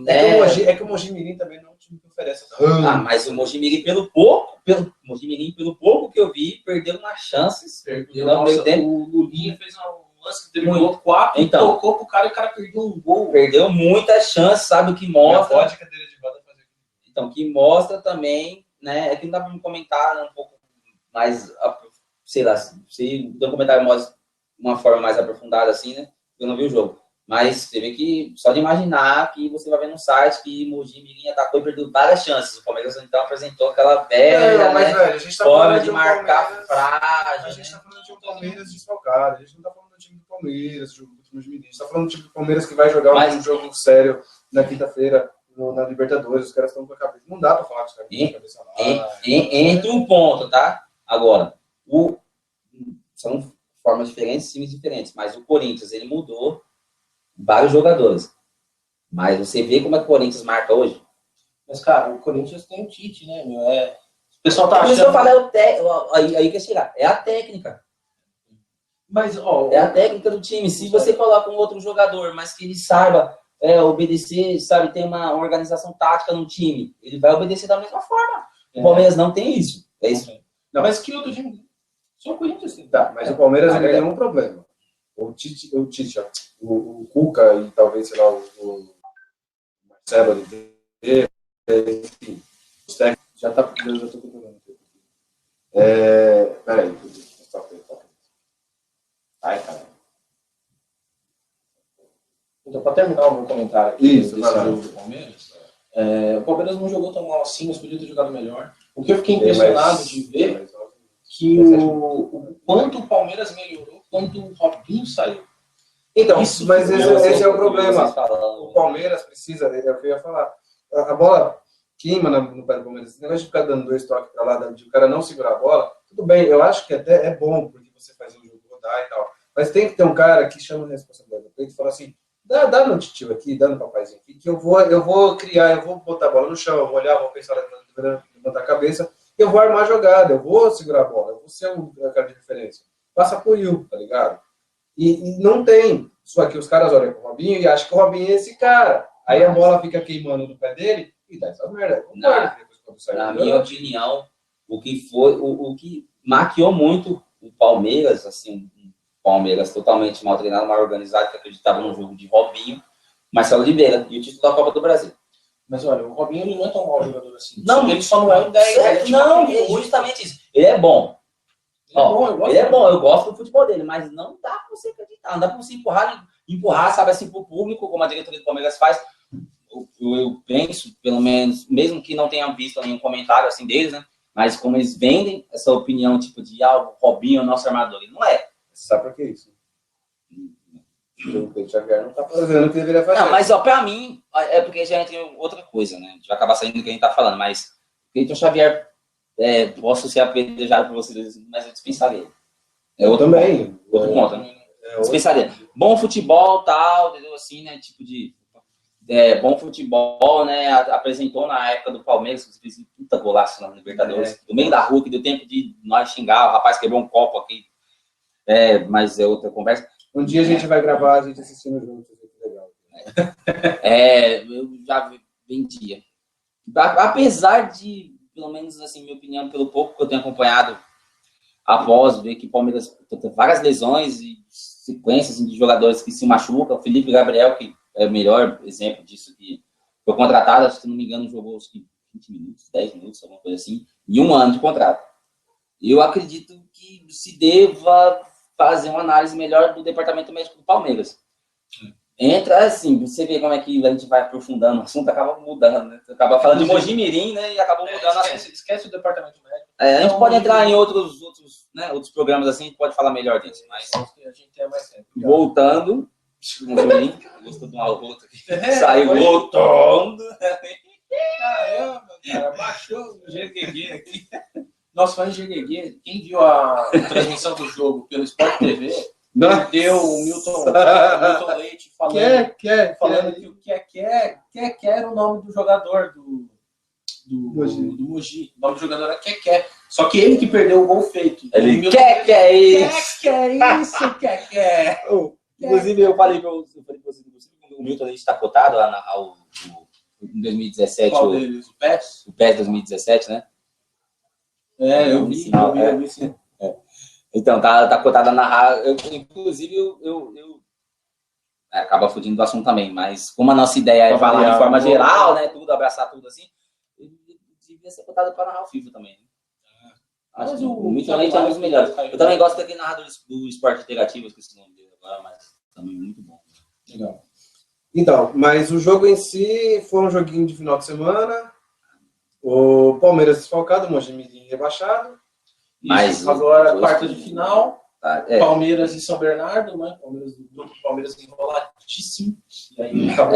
É que o Mojimirim também não é um time que oferece. Mas o Mojimirim, pelo pouco que eu vi, perdeu umas chances. O Lulinha fez um lance que driblou 4 então, tocou pro cara e o cara perdeu um gol. Perdeu muitas chances, sabe o que mostra? Pode cadeira de roda fazer. Então, que mostra também, né, é que não dá para me comentar, né, um pouco mais, sei lá, se der um comentário mais, uma forma mais aprofundada assim, né, eu não vi o jogo. Mas você vê que, só de imaginar que você vai ver no site que Mojimirim atacou e perdeu várias chances. O Palmeiras então apresentou aquela velha, mas, velho, a gente tá forma de marcar frágil. A gente tá falando de um Palmeiras desfalcado. A gente não tá falando do time do Palmeiras, jogo contra o Mojimirim. A gente tá falando do time do Palmeiras que vai jogar um jogo sério na quinta-feira na Libertadores. Os caras estão com a cabeça. Não dá pra falar que os caras estão com a cabeça lá. Entre um ponto, tá? Agora, são formas diferentes, times diferentes. Mas o Corinthians, ele mudou vários jogadores. Mas você vê como é que o Corinthians marca hoje? Mas, cara, o Corinthians tem o Tite, né, meu? O pessoal tá achando... Isso eu falei, aí que chegar. É a técnica. Mas, é a técnica do time. Se você coloca um outro jogador, mas que ele saiba obedecer, sabe, tem uma organização tática no time, ele vai obedecer da mesma forma. O Palmeiras não tem isso. É isso. Não, mas que outro time? Só o Corinthians tem. Tá, mas o Palmeiras não tem nenhum problema. O Cuca e talvez, sei lá, o Marcelo Oliveira, enfim, os técnicos já estou procurando. Peraí, ai, cara. Então, para terminar o meu comentário aqui desse jogo do Palmeiras, O Palmeiras não jogou tão mal assim, mas podia ter jogado melhor. O que eu fiquei impressionado de ver que o quanto o Palmeiras melhorou quando o Robinho saiu. Então, Isso mas que esse é o vocês problema. falam. O Palmeiras precisa, é o que eu ia falar. A bola queima no pé do Palmeiras. Esse negócio de ficar dando 2 toques para lá, de o cara não segurar a bola, tudo bem, eu acho que até é bom, porque você faz o jogo rodar e tal. Mas tem que ter um cara que chama a responsabilidade do peito e fala assim, dá no titio aqui, dá no papaizinho aqui, que eu vou criar, eu vou botar a bola no chão, eu vou olhar, vou pensar, levantar a cabeça, eu vou armar a jogada, eu vou segurar a bola, eu vou ser um cara de referência. Passa por Will, tá ligado? E não tem. Só que os caras olham pro Robinho e acham que o Robinho é esse cara. Aí a bola fica queimando no pé dele e dá essa merda. Na minha opinião, o que maquiou muito o Palmeiras, assim, um Palmeiras totalmente mal treinado, mal organizado, que acreditava no jogo de Robinho, Marcelo Oliveira e o título da Copa do Brasil. Mas olha, o Robinho ele não é tão mau jogador assim. Não, ele só não é um 10. Não, é justamente isso. Ele é bom. Ele é bom, eu gosto do futebol dele, mas não dá pra você acreditar, não dá pra você empurrar, sabe, assim, pro público, como a diretoria do Palmeiras faz. Eu penso, pelo menos, mesmo que não tenha visto nenhum comentário assim deles, né? Mas como eles vendem essa opinião, tipo, de o Robinho é o nosso armador, ele não é. Sabe por que isso? O Pedro Xavier não tá fazendo o que deveria fazer. Não, mas pra mim, é porque já entra em outra coisa, né? A gente vai acabar saindo do que a gente tá falando, mas o Pedro Xavier, posso ser apedrejado por vocês, mas eu dispensaria ele. Eu também. Outro ponto, né? Dispensaria. Bom futebol, tal, entendeu? Assim, né? Tipo de... bom futebol, né? Apresentou na época do Palmeiras, fez um puta golaço na Libertadores, do meio da rua, que deu tempo de nós xingar, o rapaz quebrou um copo aqui. Mas é outra conversa. Um dia a gente vai gravar a gente assistindo juntos, que legal. Eu já vendia. Apesar de, pelo menos assim, minha opinião, pelo pouco que eu tenho acompanhado, após ver que o Palmeiras tem várias lesões e sequências de jogadores que se machucam, o Felipe Gabriel, que é o melhor exemplo disso, que foi contratado, se não me engano, jogou acho que 20 minutos, 10 minutos, alguma coisa assim, em 1 ano de contrato. Eu acredito que se deva fazer uma análise melhor do departamento médico do Palmeiras. Entra assim, você vê como é que a gente vai aprofundando o assunto, acaba mudando, né? Acaba falando de Mojimirim, né? E acaba mudando esquece o departamento médico. A gente pode entrar em outros programas assim, a gente pode falar melhor disso. Mas a gente tem mais tempo. Voltando, gostou de uma outra aqui. Saiu voltando. Caramba, cara, baixou o GGG aqui. Nosso fã de GGG, quem viu a transmissão do jogo pelo Sport TV, deu o Milton Leite falando que o que era o nome do jogador do Mogi. O nome do jogador era Keké. Só que ele que perdeu o gol feito. Ele é isso. Keké. Inclusive, eu falei para você, o Milton Leite está cotado lá na RAU em 2017. Qual deles? O PES? O PES 2017, né? Eu vi. Então, tá cotada na RAU. Inclusive, eu acaba fugindo do assunto também, mas como a nossa ideia é falar de forma geral, né? Tudo, abraçar tudo assim, ele devia ser cotado para narrar o FIFA também. Acho que o Milton Leite é um dos melhores. Eu também gosto daquele narrador do esporte interativo, esqueci o nome dele agora, mas também muito bom. Legal. Então, mas o jogo em si foi um joguinho de final de semana. O Palmeiras desfalcado, o Mojimirim rebaixado. Mas agora, quarta de final. Palmeiras e São Bernardo, né? Palmeiras enroladíssimo.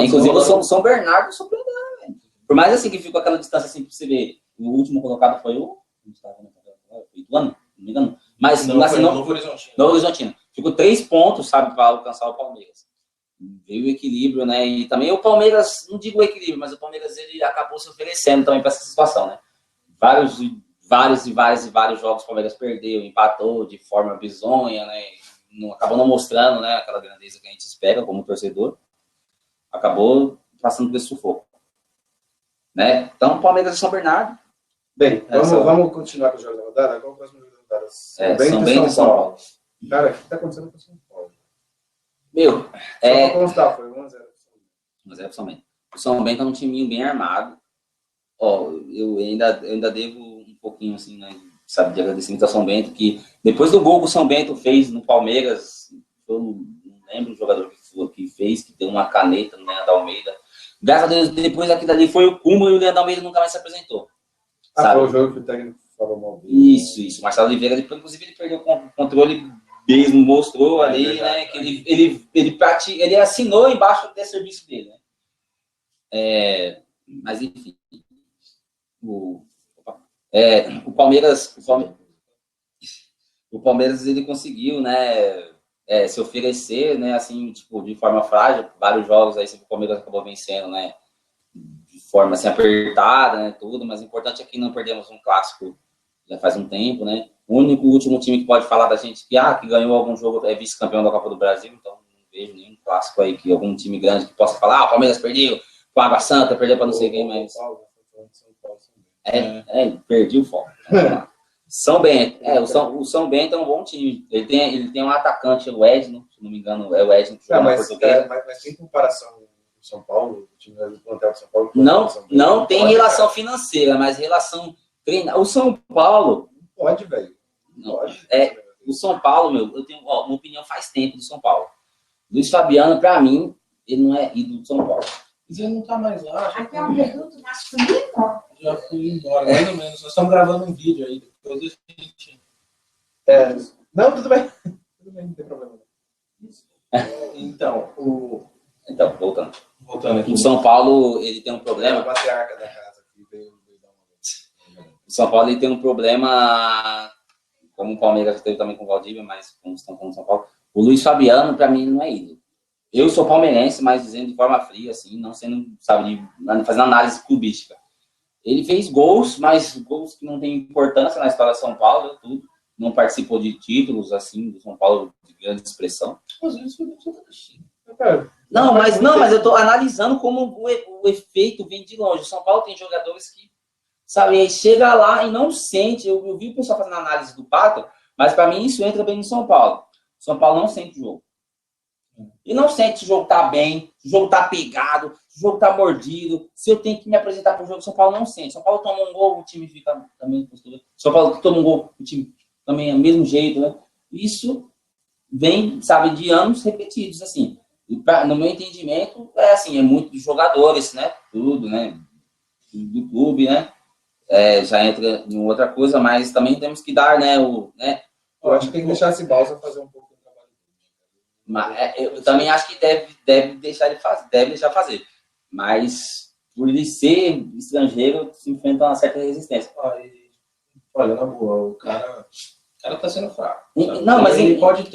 Inclusive o São Bernardo surpreendeu, né? Por mais assim que ficou aquela distância assim pra você ver. O último colocado foi o Ituano, não me engano. Mas Novo Horizontino. Ficou 3 pontos, sabe, para alcançar o Palmeiras. Veio o equilíbrio, né? E também o Palmeiras, não digo o equilíbrio, mas o Palmeiras ele acabou se oferecendo também para essa situação, né? Vários jogos o Palmeiras perdeu, empatou de forma bizonha, né? Acabou não mostrando, né, aquela grandeza que a gente espera como torcedor. Acabou passando por esse sufoco. Né? Então, Palmeiras e São Bernardo. Bem, vamos continuar com o jogo da rodada? Qual é o próximo jogo da rodada? São Bento e São Paulo. Cara, o que está acontecendo com o São Paulo? Só para constar, foi 1-0. 1-0 pro São Bento. O São Bento é um timinho bem armado. Eu ainda devo um pouquinho, assim, né, sabe, de agradecimento ao São Bento, que depois do gol que o São Bento fez no Palmeiras, eu não lembro o jogador que fez, que deu uma caneta, né, da Almeida, Graças a Deus, depois daquilo ali foi o cúmulo e o Leandro Almeida nunca mais se apresentou. Foi o jogo que o técnico falou mal dele. Isso. Marcelo Oliveira, inclusive, ele perdeu o controle mesmo, mostrou ali, verdade, né? Que ele assinou embaixo do serviço dele, né? Mas, enfim. O Palmeiras, ele conseguiu, né? Se oferecer, né? Assim, tipo, de forma frágil, vários jogos aí, o Palmeiras acabou vencendo, né? De forma assim, apertada, né? Tudo, mas o importante é que não perdemos um clássico já faz um tempo, né? O último time que pode falar da gente que ganhou algum jogo é vice-campeão da Copa do Brasil, então não vejo nenhum clássico aí que algum time grande que possa falar, o Palmeiras perdeu, o Água Santa perdeu para não sei quem, mas... Perdi o foco. São Bento. O São Bento é um bom time. Ele tem um atacante, o Edno, se não me engano, é o Edno que joga na Portuguesa. Mas tem comparação com o São Paulo, o time do plantel do São Paulo? Não tem relação financeira, mas relação... O São Paulo... Pode, velho. O São Paulo, eu tenho uma opinião faz tempo do São Paulo. Luiz Fabiano, pra mim, ele não é ídolo do São Paulo. Mas ele não tá mais lá. Até o reduto masculino? Já fui embora, mais ou menos. Nós estamos gravando um vídeo aí. Depois a gente... Não, tudo bem. Tudo bem, não tem problema. Então, voltando aqui. O São Paulo, ele tem um problema... A arca da casa aqui veio dar uma... O São Paulo ele tem um problema, como o Palmeiras teve também com o Valdívia, mas como estão falando São Paulo, o Luiz Fabiano, para mim, não é ídolo. Eu sou palmeirense, mas dizendo de forma fria, assim, não sendo, fazendo análise clubística. Ele fez gols, mas gols que não têm importância na história de São Paulo, tudo. Não participou de títulos, assim, do São Paulo de grande expressão. Não, mas eu tô analisando como o efeito vem de longe. O São Paulo tem jogadores que sabe, aí chega lá e não sente. Eu vi o pessoal fazendo análise do Pato, mas para mim isso entra bem no São Paulo. O São Paulo não sente o jogo. E não sente se o jogo tá bem, se o jogo tá pegado, se o jogo tá mordido. Se eu tenho que me apresentar para o jogo, o São Paulo não sente. São Paulo toma um gol, o time fica também postura. São Paulo toma um gol, o time também é do mesmo jeito, né? Isso vem, sabe, de anos repetidos, assim. E no meu entendimento, assim, é muito dos jogadores, né? Tudo, né? Do clube, né? Já entra em outra coisa, mas também temos que dar, né? Eu acho que tem que deixar esse Balsa fazer um pouco do trabalho dele. Mas, eu também acho que deve deixar ele fazer, deve deixar fazer. Mas, por ele ser estrangeiro, se enfrenta uma certa resistência. Olha, na boa, o cara tá sendo fraco. Não, mas ele pode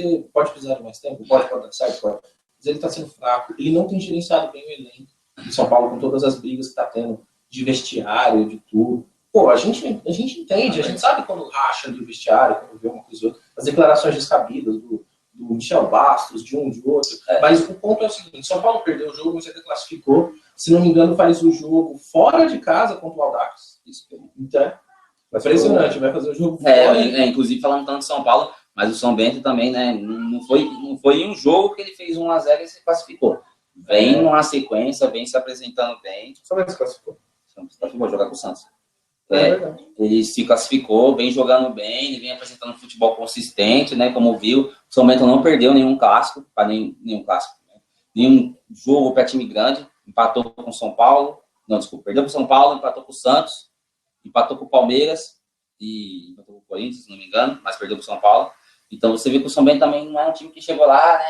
precisar de mais tempo, pode dar certo, pode. Mas ele tá sendo fraco. Ele não tem gerenciado bem o elenco de São Paulo com todas as brigas que tá tendo de vestiário, de tudo. Pô, a gente entende, a gente sabe quando racha do vestiário, quando vê uma coisa, as declarações descabidas do Michel Bastos, de um de outro. Mas o ponto é o seguinte: São Paulo perdeu o jogo, você classificou, se não me engano, faz o jogo fora de casa contra o Audax. Isso. Então, é impressionante, vai fazer o jogo fora. Inclusive falando tanto de São Paulo, mas o São Bento também, né? Não foi em um jogo que ele fez 1-0 e se classificou. Vem numa sequência, vem se apresentando bem. Só vai se classificou. Vou jogar com o Santos. Ele se classificou, vem jogando bem, ele vem apresentando um futebol consistente, né? Como viu, o São Bento não perdeu nenhum clássico, nenhum clássico, né? Nenhum jogo para time grande, empatou com o São Paulo, perdeu com o São Paulo, empatou com o Santos, empatou com o Palmeiras e empatou com o Corinthians, se não me engano, mas perdeu com o São Paulo. Então você vê que o São Bento também não é um time que chegou lá,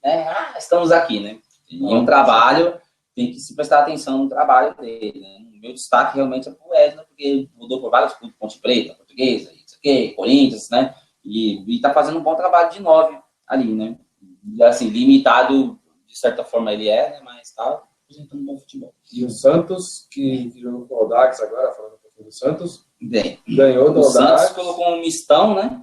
né? Estamos aqui, né? E um trabalho, tem que se prestar atenção no trabalho dele, né? Meu destaque realmente é pro Edna, porque ele mudou por vários clubes, Ponte Preta, Portuguesa, Corinthians, né? E tá fazendo um bom trabalho de 9 ali, né? Assim, limitado, de certa forma ele né? Mas tá apresentando um bom futebol. E o Santos, que jogou com o Audax agora, falando um pouquinho do Santos, ganhou do Audax. O Santos colocou um mistão, né?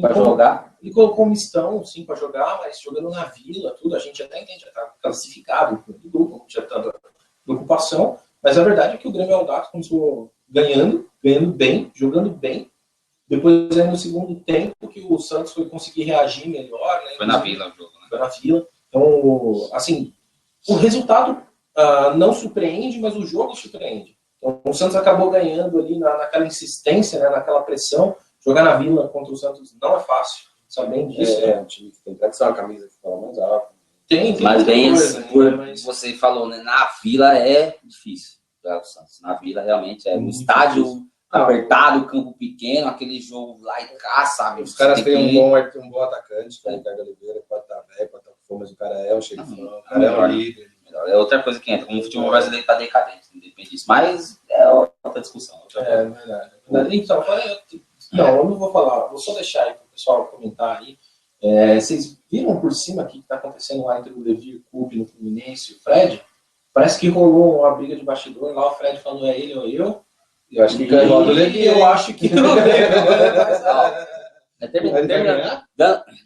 Para jogar. Ele colocou um mistão, sim, para jogar, mas jogando na Vila, tudo, a gente até entende, já tá classificado no grupo, já tá dando preocupação. Mas a verdade é que o Grêmio Audax começou ganhando bem, jogando bem. Depois, aí, no segundo tempo, que o Santos foi conseguir reagir melhor. Né? Foi na Vila o jogo, né? Foi na Vila. Então, assim, o resultado não surpreende, mas o jogo surpreende. Então, o Santos acabou ganhando ali naquela insistência, né? Naquela pressão. Jogar na Vila contra o Santos não é fácil, sabem disso. Um time que tem tradição, a camisa que fala mais alto. Tem Mas muita bem, coisa por ainda, mas você falou, né? Na Vila é difícil jogar com o Santos. Na Vila realmente é um Muito estádio difícil. apertado, campo pequeno, aquele jogo lá e cá, sabe? Os caras Você têm tem que- um bom atacante, que é o Ricardo Oliveira, pode estar velho, pode estar com fome, mas o cara é um xerifão, o cara é melhor, um né? líder. melhor. É outra coisa que entra. Como o futebol brasileiro está decadente, depende disso. Mas é outra discussão. Outra coisa. verdade. Então, não, eu não vou falar, vou só deixar aí para o pessoal comentar aí. Vocês viram por cima aqui o que está acontecendo lá entre o Levi Coupe no Fluminense e o Fred? Parece que rolou uma briga de bastidor lá, o Fred falou é ele ou eu. Eu acho que ganhou do Levi. Eu acho que o Levi vai mais alto. Vai ganhar?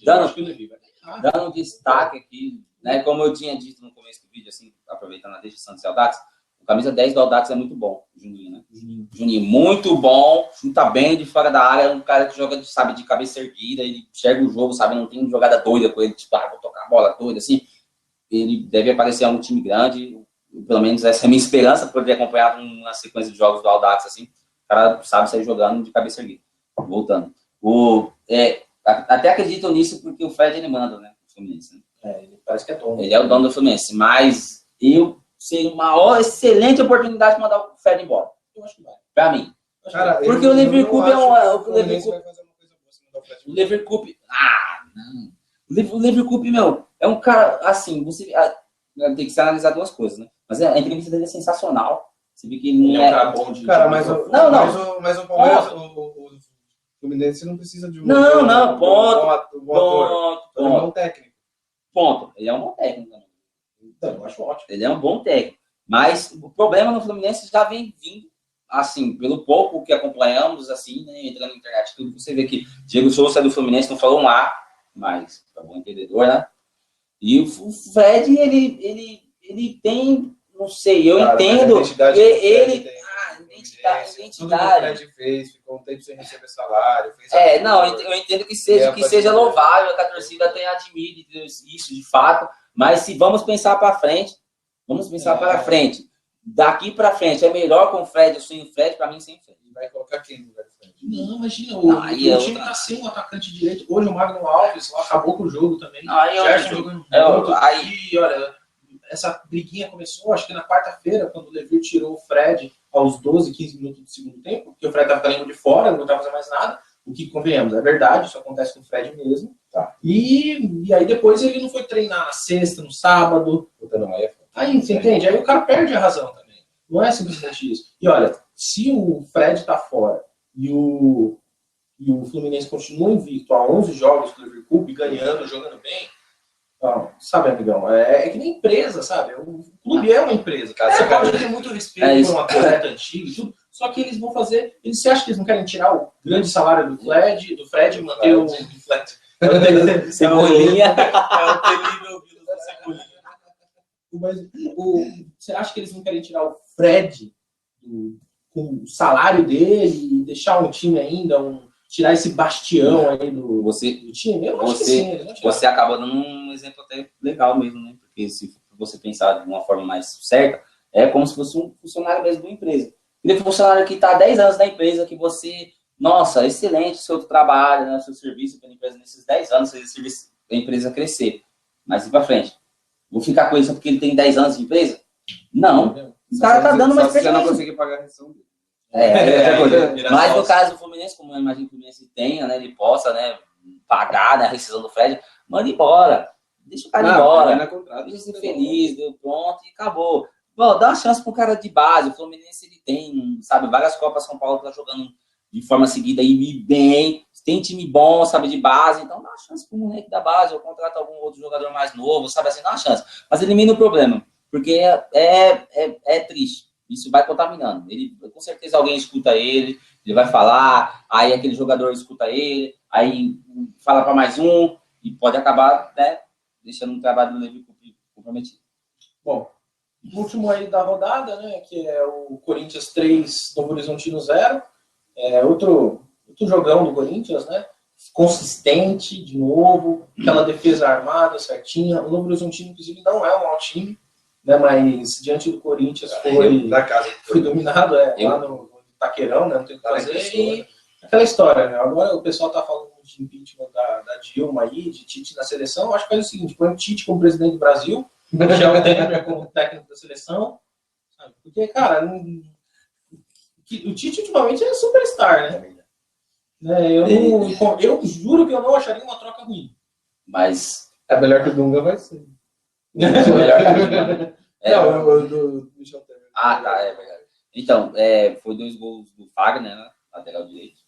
Eu acho que o Levi vai ganhar. Dando um destaque aqui, né? Como eu tinha dito no começo do vídeo, assim, aproveitando a deixa de Santos e Audax, o camisa 10 do Audax é muito bom, o Juninho, né? Juninho, muito bom, chuta bem de fora da área, é um cara que joga, sabe, de cabeça erguida, ele enxerga o jogo, sabe, não tem jogada doida com ele, tipo, vou tocar a bola doida, assim. Ele deve aparecer em um time grande, pelo menos essa é a minha esperança, por ter acompanhado uma sequência de jogos do Audax, assim, o cara sabe sair jogando de cabeça erguida. Voltando. Até acredito nisso porque o Fred, ele manda, né, o Fluminense, né? Ele parece que é dono. Ele é o dono do Fluminense, mas seria uma excelente oportunidade de mandar o Fred embora. Eu acho que vai. Pra mim. Cara, Porque o Levi Coupe é o Fluminense vai fazer uma coisa boa se mandar o Fred. O Levi Coupe. Não. O Levi Coupe, meu, é um cara, assim, você tem que se analisar duas coisas, né? Mas a entrevista dele é sensacional. Você vê que ele Ele não é um cara bom de. Cara, mas o Palmeiras, o Fluminense não precisa de um bom ator. É um bom técnico. Ponto. Ele é um bom técnico também. Então, eu acho ótimo. Ele é um bom técnico. Mas o problema no Fluminense já vem vindo, assim, pelo pouco que acompanhamos, assim, né, entrando na internet, tudo, você vê que Diego Souza do Fluminense não falou um A, mas é bom entendedor, né? E o Fred, ele tem, não sei, eu entendo, ele identidade. Tudo que o Fred fez, ficou um tempo sem receber salário. Eu entendo que seja louvável, que a torcida tenha admire isso de fato, mas se vamos pensar para frente, daqui para frente, é melhor com o Fred ou sem o Fred? Para mim, sem o Fred. Vai colocar quem no lugar do Fred? Não, imagina, o time tá sem um atacante direito. Hoje o Magno Alves lá acabou com o jogo também. Gerson jogando muito. E olha, essa briguinha começou, acho que na quarta-feira, quando o Levi tirou o Fred aos 12, 15 minutos do segundo tempo, porque o Fred estava caindo de fora, não estava fazendo mais nada. O que convenhamos, é verdade, isso acontece com o Fred mesmo. Tá. E aí depois ele não foi treinar na sexta, no sábado. Aí, você entende? Aí o cara perde a razão também. Não é simplesmente isso. E olha, se o Fred tá fora e o Fluminense continua invicto a 11 jogos do Levi Coupe, ganhando, jogando bem, sabe, amigão, é que nem empresa, sabe? O clube é uma empresa, cara. Você pode ter muito respeito por uma atleta antiga e tudo, só que eles vão fazer... Você acha que eles não querem tirar o grande salário do Fred e manter o Fred? Cebolinha. É o terrível vírus da Cebolinha. Mas você acha que eles não querem tirar o Fred com o salário dele e deixar um time ainda, tirar esse bastião aí do time? Eu acho que sim. Você acabou dando um exemplo até legal mesmo, né? Porque se você pensar de uma forma mais certa, é como se fosse um funcionário mesmo de uma empresa. Ele é um funcionário que está há 10 anos na empresa, que você... Nossa, excelente o seu trabalho, né, o seu serviço pela empresa nesses 10 anos, fez a empresa crescer. Mas ir para frente. Vou ficar com isso porque ele tem 10 anos de empresa? Não. O cara tá dando uma experiência. Você não conseguir pagar a rescisão dele. Mas no caso do Fluminense, como eu imagino que o Fluminense tenha, né, ele possa, né, pagar, né, a rescisão do Fred, manda embora. Deixa o cara embora. Deixa ser feliz, deu pronto e acabou. Bom, dá uma chance pro cara de base. O Fluminense, ele tem, sabe, várias Copas São Paulo tá jogando de forma seguida e bem. Tem time bom, sabe, de base. Então dá uma chance pro moleque da base ou contrata algum outro jogador mais novo, sabe, assim, dá uma chance. Mas elimina o problema, porque é triste. Isso vai contaminando. Ele, com certeza alguém escuta ele vai falar, aí aquele jogador escuta ele, aí fala para mais um e pode acabar, né, deixando um trabalho do Levi comprometido. Bom, o último aí da rodada, né, que é o Corinthians 3, Novo Horizontino 0. Outro jogão do Corinthians, né? Consistente, de novo, aquela defesa armada, certinha. O Novo Horizontino, inclusive, não é um mau time, né? Mas diante do Corinthians foi dominado lá no Taqueirão, né? Não tem o que fazer. E aquela história, né? Agora o pessoal tá falando de impeachment da Dilma aí, de Tite na seleção, eu acho que faz o seguinte, põe o Tite como presidente do Brasil, Michel Temer como técnico da seleção, sabe? Porque, cara, o Tite ultimamente é superstar, né? Eu juro que eu não acharia uma troca ruim. Mas É melhor que o Dunga vai ser. melhor que o Neymar. Não, o do Michel Temer. Ah, tá, é verdade. Então, foi 2 gols do Fagner, né? Lateral direito.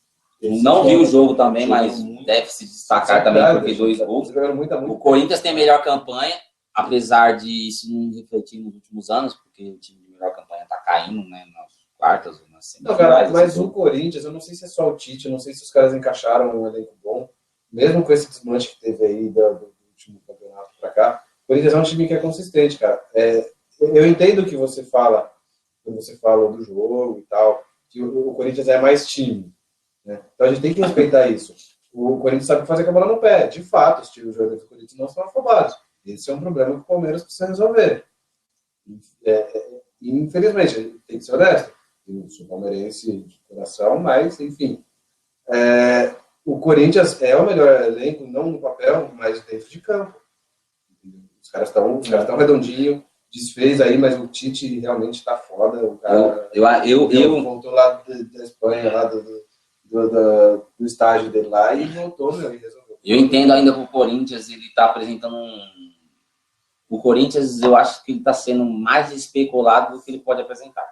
Não vi o jogo também, mas deve se destacar também porque 2 gols. O Corinthians tem a melhor campanha, apesar de isso não refletir nos últimos anos, porque o time de melhor campanha tá caindo, né? Nas quartas ou nas Não, semifinais. cara, mas o Corinthians, eu não sei se é só o Tite, eu não sei se os caras encaixaram um elenco bom, mesmo com esse desmanche que teve aí do último campeonato pra cá. O Corinthians é um time que é consistente, cara. Eu entendo o que você fala, quando você fala do jogo e tal, que o Corinthians é mais time, né? Então a gente tem que respeitar isso. O Corinthians sabe fazer com a bola no pé. De fato, os jogadores do Corinthians não são afobados. Esse é um problema que o Palmeiras precisa resolver. Infelizmente, tem que ser honesto. Eu sou palmeirense de coração, mas, enfim. O Corinthians é o melhor elenco, não no papel, mas dentro de campo. Os caras estão redondinhos, desfez aí, mas o Tite realmente está foda. O cara voltou lá da Espanha, lá do estágio dele lá, e voltou, e resolveu. Eu entendo ainda que o Corinthians, ele está apresentando O Corinthians, eu acho que ele está sendo mais especulado do que ele pode apresentar.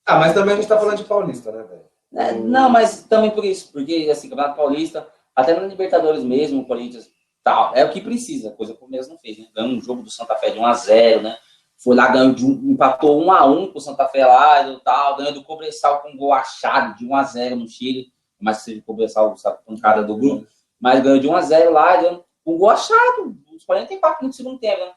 Mas também a gente está falando de Paulista, né, velho? Não, mas também por isso, porque assim, Campeonato Paulista, até no Libertadores mesmo, o Corinthians tal, é o que precisa, coisa que o Palmeiras não fez, né? Ganhou um jogo do Santa Fé de 1-0, né? Foi lá, empatou 1-1 com o Santa Fé lá e tal, ganhou do Cobressal com um gol achado de 1-0 no Chile, mas seja o Cobressal, sabe, com cara do grupo, mas ganhou de 1-0 lá, ganhou um gol achado, uns 44 minutos do segundo tempo, né?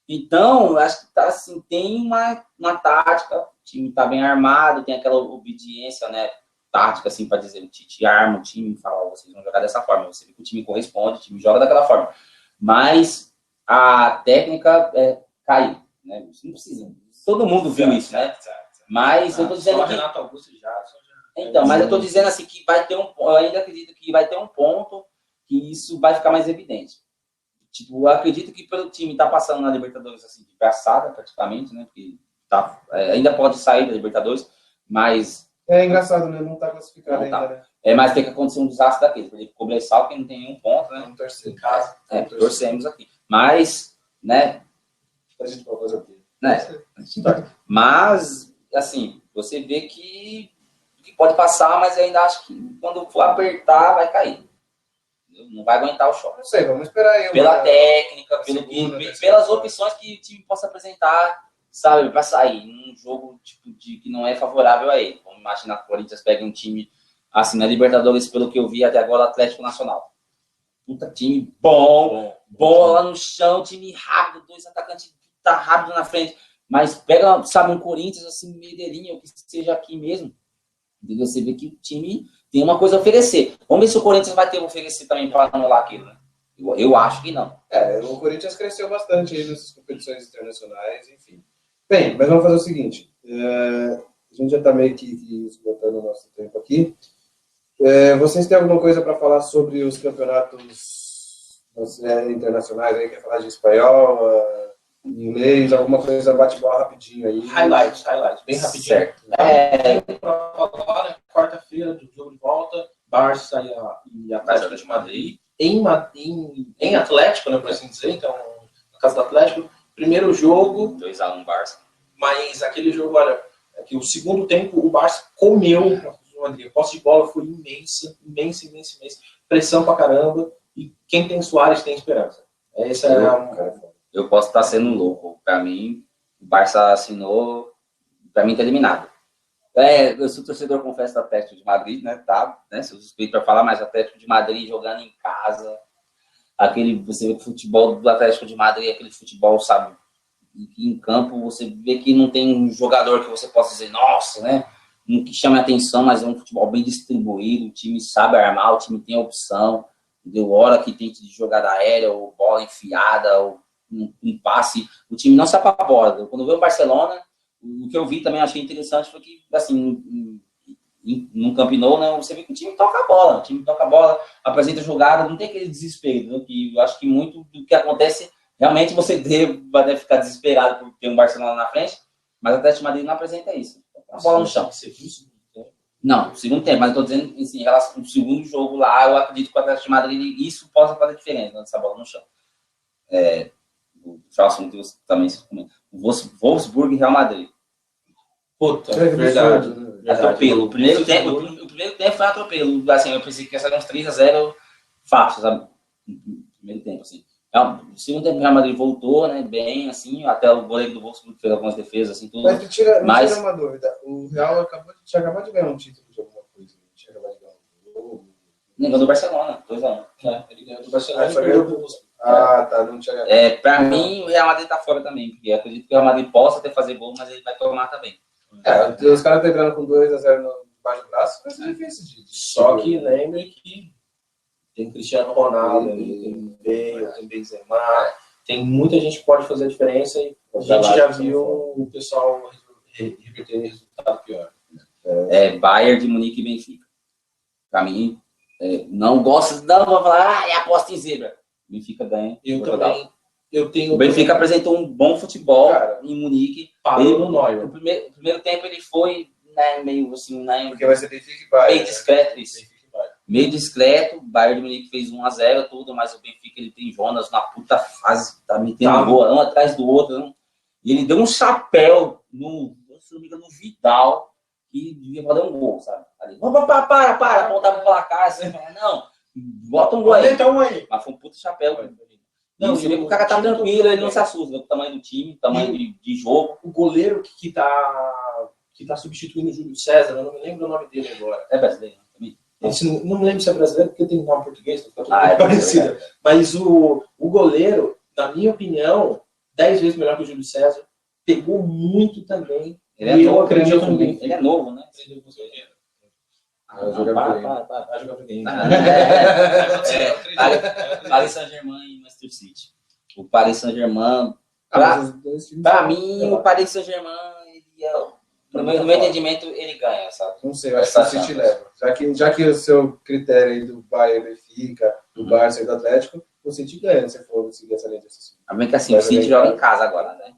Então, acho que tá, assim, tem uma tática, o time tá bem armado, tem aquela obediência, né? Tática, assim, para dizer, o Tite arma o time, fala, vocês vão jogar dessa forma, você vê que o time corresponde, o time joga daquela forma. Mas a técnica caiu, né? Isso não precisa. Todo mundo viu isso, né? Mas eu tô dizendo que... Renato Augusto já. Então, mas eu tô dizendo assim que vai ter eu ainda acredito que vai ter um ponto que isso vai ficar mais evidente. Tipo, eu acredito que pelo time estar passando na Libertadores assim, de braçada praticamente, né? Porque ainda pode sair da Libertadores, mas... É engraçado, né? Não está classificado ainda, né? Mas tem que acontecer um desastre daquele. Porque o Cobressal, que não tem nenhum ponto, né? Vamos torcer. Em casa. Torcemos aqui. Mas, né? A gente pode fazer o quê? Mas, assim, você vê que pode passar, mas eu ainda acho que quando for apertar, vai cair. Não vai aguentar o choque. Não sei, vamos esperar aí. Pela técnica, pelas opções que o time possa apresentar, sabe, para sair num jogo tipo, que não é favorável a ele. Vamos imaginar que o Corinthians pega um time assim na Libertadores, pelo que eu vi até agora, Atlético Nacional. Puta, time bom, bola no chão, time rápido, 2 atacantes tá rápido na frente, mas pega, sabe, um Corinthians assim, medeirinho, ou que seja aqui mesmo. E você vê que o time tem uma coisa a oferecer. Vamos ver se o Corinthians vai ter a oferecer também para anular aquilo, né? Eu acho que não. O Corinthians cresceu bastante aí nessas competições internacionais, enfim. Bem, mas vamos fazer o seguinte. A gente já está meio que esgotando o nosso tempo aqui. Vocês têm alguma coisa para falar sobre os campeonatos internacionais aí? Quer falar de espanhol, inglês, alguma coisa bate-bola rapidinho aí? Highlights, bem rapidinho. Certo. Agora, quarta-feira, do jogo de volta, Barça e Atlético de Madrid. Em Atlético, né, por assim dizer, então, na casa do Atlético. Primeiro jogo... 2-1 Barça. Mas aquele jogo, olha, que o segundo tempo o Barça comeu o Madrid. A posse de bola foi imensa. Pressão pra caramba. E quem tem Suárez tem esperança. Essa Eu posso estar sendo louco. Para mim, o Barça assinou, para mim tá eliminado. Eu sou torcedor, confesso, do Atlético de Madrid, né? Sou suspeito para falar, mas o Atlético de Madrid jogando em casa, você vê que o futebol do Atlético de Madrid é aquele futebol, sabe, em campo você vê que não tem um jogador que você possa dizer, nossa, né? Um que chame a atenção, mas é um futebol bem distribuído, o time sabe armar, o time tem opção, deu hora que tem de jogada aérea, ou bola enfiada, ou um passe, o time não se apavora. Quando veio o Barcelona, o que eu vi também, achei interessante, foi que, assim, no Camp Nou, né, você vê que o time toca a bola, apresenta jogada, não tem aquele desespero, né, que eu acho que muito do que acontece, realmente você vai ficar desesperado por ter um Barcelona na frente, mas o Atlético de Madrid não apresenta isso. A bola no chão. Não, segundo tempo, mas eu tô dizendo assim, em relação ao segundo jogo lá, eu acredito que o Atlético de Madrid, isso possa fazer diferença nessa bola no chão. O próximo que você também se comenta. Wolfsburg e Real Madrid. Puta, verdade. Atropelo. O primeiro tempo foi atropelo. Assim, eu pensei que ia sair uns 3-0 fácil, sabe? No primeiro tempo, assim. No segundo tempo, o Real Madrid voltou, né? Bem, assim, até o goleiro do Wolfsburg fez algumas defesas, assim, tudo. Mas me tira uma dúvida. O Real acabou de ganhar um título de alguma coisa. Tinha acabado de ganhar um jogo. Ganhou do Barcelona, 2-1. Ele ganhou do Barcelona e perdeu do Wolfsburg. Tá, não tinha ganhado. Pra mim, o Real Madrid tá fora também, porque eu acredito que o Real Madrid possa até fazer gol, mas ele vai tomar também. Os caras estão entrando com 2-0 debaixo do braço, vai ser difícil de. Só que lembre que tem Cristiano Ronaldo, tem Bale, tem Benzema, tem muita gente que pode fazer a diferença e a gente já viu o pessoal reverter resultado pior. Bayern de Munique e Benfica. Pra mim, não gosto, não vou falar, aposta em zebra. Benfica ganha. O Benfica apresentou um bom futebol, cara, em Munique. Parou no Neuer. No primeiro tempo ele foi, né, meio assim, né, porque vai ser Benfica e Bayern. Meio discreto, isso. Meio discreto, o Bayern de Munique fez 1-0, tudo, mas o Benfica ele tem Jonas na puta fase, tá metendo gol um atrás do outro. Não? E ele deu um chapéu no Vidal, que devia fazer um gol, sabe? Ali, para, apontava pro placar, assim, não, bota um gol aí. Mas foi um puta chapéu. Não, você vê que o cara tá tranquilo, ele não se assusta com o tamanho do time, tamanho de jogo. O goleiro que tá substituindo o Júlio César, eu não me lembro o nome dele agora. É brasileiro também. Não me lembro se é brasileiro, porque tem nome português, tá tudo parecido. Mas o goleiro, na minha opinião, 10 vezes melhor que o Júlio César, pegou muito também. Ele é novo, ele é novo, né? Vai jogar pra quem? Paris Saint-Germain e Manchester City. O Paris Saint-Germain, pra mim, o Paris Saint-Germain, no meu entendimento, ele ganha, sabe? Não sei, eu acho que o City leva. Já que o seu critério aí do Bayern, Benfica, do Barça e do Atlético, o City ganha, se for seguir essa linha de raciocínio. A bem que assim, o City joga em casa agora, né?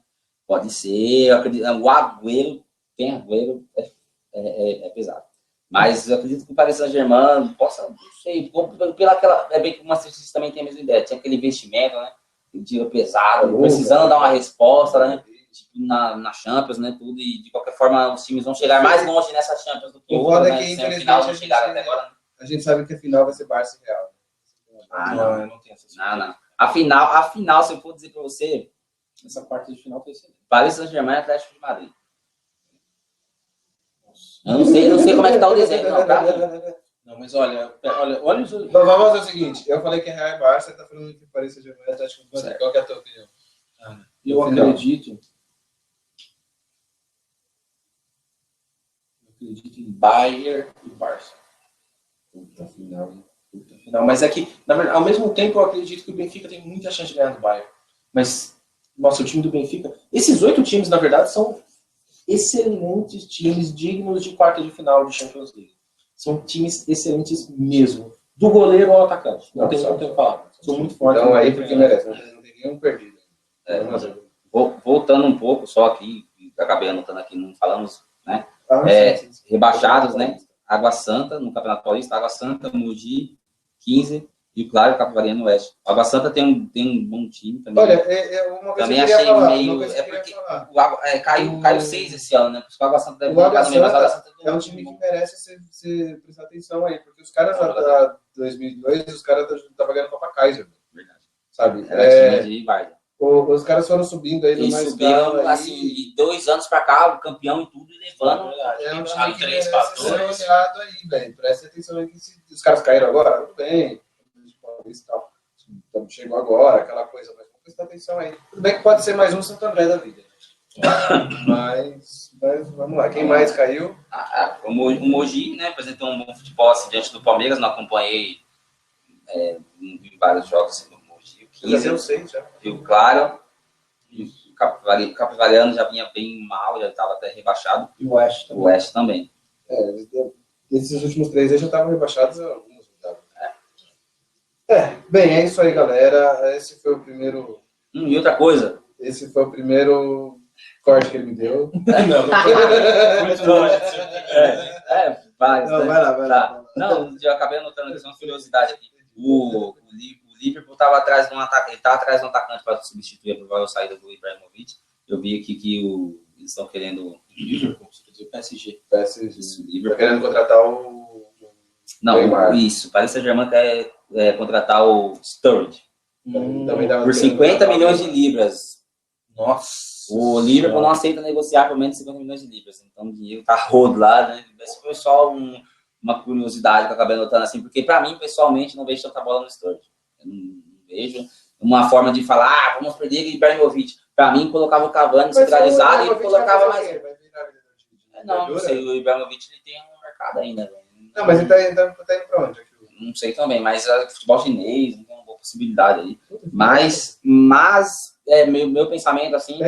Pode ser, eu acredito, o Agüero, é pesado. Mas eu acredito que o Paris Saint-Germain possa, não sei, é bem que o Manchester City também tem a mesma ideia, tinha aquele investimento, né? Tiro pesado, precisando dar uma resposta, né? Tipo, na Champions, né? Tudo, e de qualquer forma os times vão chegar mais longe nessa Champions do que o outro, né? Semifinal não chegaram até agora. A gente sabe que a final vai ser Barça e Real. Não, eu não tenho essa certeza. Não. A final, se eu for dizer pra você, essa parte de final foi excelente. Paris Saint-Germain e Atlético de Madrid. Eu não sei como é que tá o desenho, não, tá? Não, mas olha os... Vamos fazer o seguinte, eu falei que é Real e Barça, você tá falando que Paris Saint-Germain e Atlético de Madrid. Qual que é a tua opinião? Eu acredito em Bayern e Barça. Puta final. Mas é que, na verdade, ao mesmo tempo, eu acredito que o Benfica tem muita chance de ganhar do Bayern. Mas, nossa, o time do Benfica... Esses 8 times, na verdade, são excelentes times dignos de quarta de final de Champions League. São times excelentes mesmo. Do goleiro ao atacante. Não tem o que falar. São muito fortes. Então, aí, porque merece. Não tem nenhum perdido. Voltando um pouco, só aqui, acabei anotando aqui, não falamos, né? Sim. Rebaixados, né? Água Santa, no Campeonato Paulista, Água Santa, Mogi, 15, e claro, Capivari no Oeste. Água Santa tem um bom time também. Olha, uma coisa também que eu achei falar, meio. É porque caiu 6 esse ano, né? Por isso que o Água Santa deve voltar também, mas o Água Santa é um time que merece você prestar atenção aí, porque os caras lá 2002, os caras estavam ganhando Copa Kaiser. Verdade. Sabe? Era time de Várzea. Os caras foram subindo aí no mais subiram, assim, de 2 anos pra cá, o campeão e tudo, e levando. É um time que merece ser olhado aí, velho. Preste atenção aí que os caras caíram agora, tudo bem. Chegou agora, aquela coisa, mas vamos prestar atenção aí. Tudo bem que pode ser mais um Santo André da vida. Mas vamos lá, quem mais caiu? O Mogi, né, apresentou um bom futebol assim, diante do Palmeiras, não acompanhei em vários jogos assim, do Mogi. 15, eu sei, já. Rio Claro, o Capivariano já vinha bem mal, já estava até rebaixado. E o Oeste também. esses últimos 3 aí já estavam rebaixados a alguns resultados. Bem, é isso aí, galera. Esse foi o primeiro. E outra coisa. Esse foi o primeiro corte que ele me deu. Muito longe. Vai, Não, né? vai lá. Não, eu acabei anotando aqui uma curiosidade aqui. O Liverpool estava atrás de um atacante, ele tá atrás de um atacante para substituir a provável saída do Ibrahimovic. Eu vi aqui que eles estão querendo O PSG. PSG. Liverpool. Tá querendo contratar o. Não, Neymar. isso. Paris Saint-Germain quer contratar o Sturridge Também dava por 50 milhões de libras. Nossa. O Liverpool não aceita negociar por menos de 50 milhões de libras. Então o dinheiro tá rodo lá, né? Esse foi só uma curiosidade que eu acabei anotando assim, porque para mim, pessoalmente, não vejo tanta bola no Sturridge. Eu não vejo uma forma de falar, vamos perder o Ibrahimovic. Para mim, colocava o Cavani centralizado e colocava mais. Não sei, o Ibrahimovic ele tem um mercado ainda. Não, mas ele tá indo pra onde? Não sei também, mas futebol chinês não tem uma boa possibilidade aí. Mas meu pensamento assim,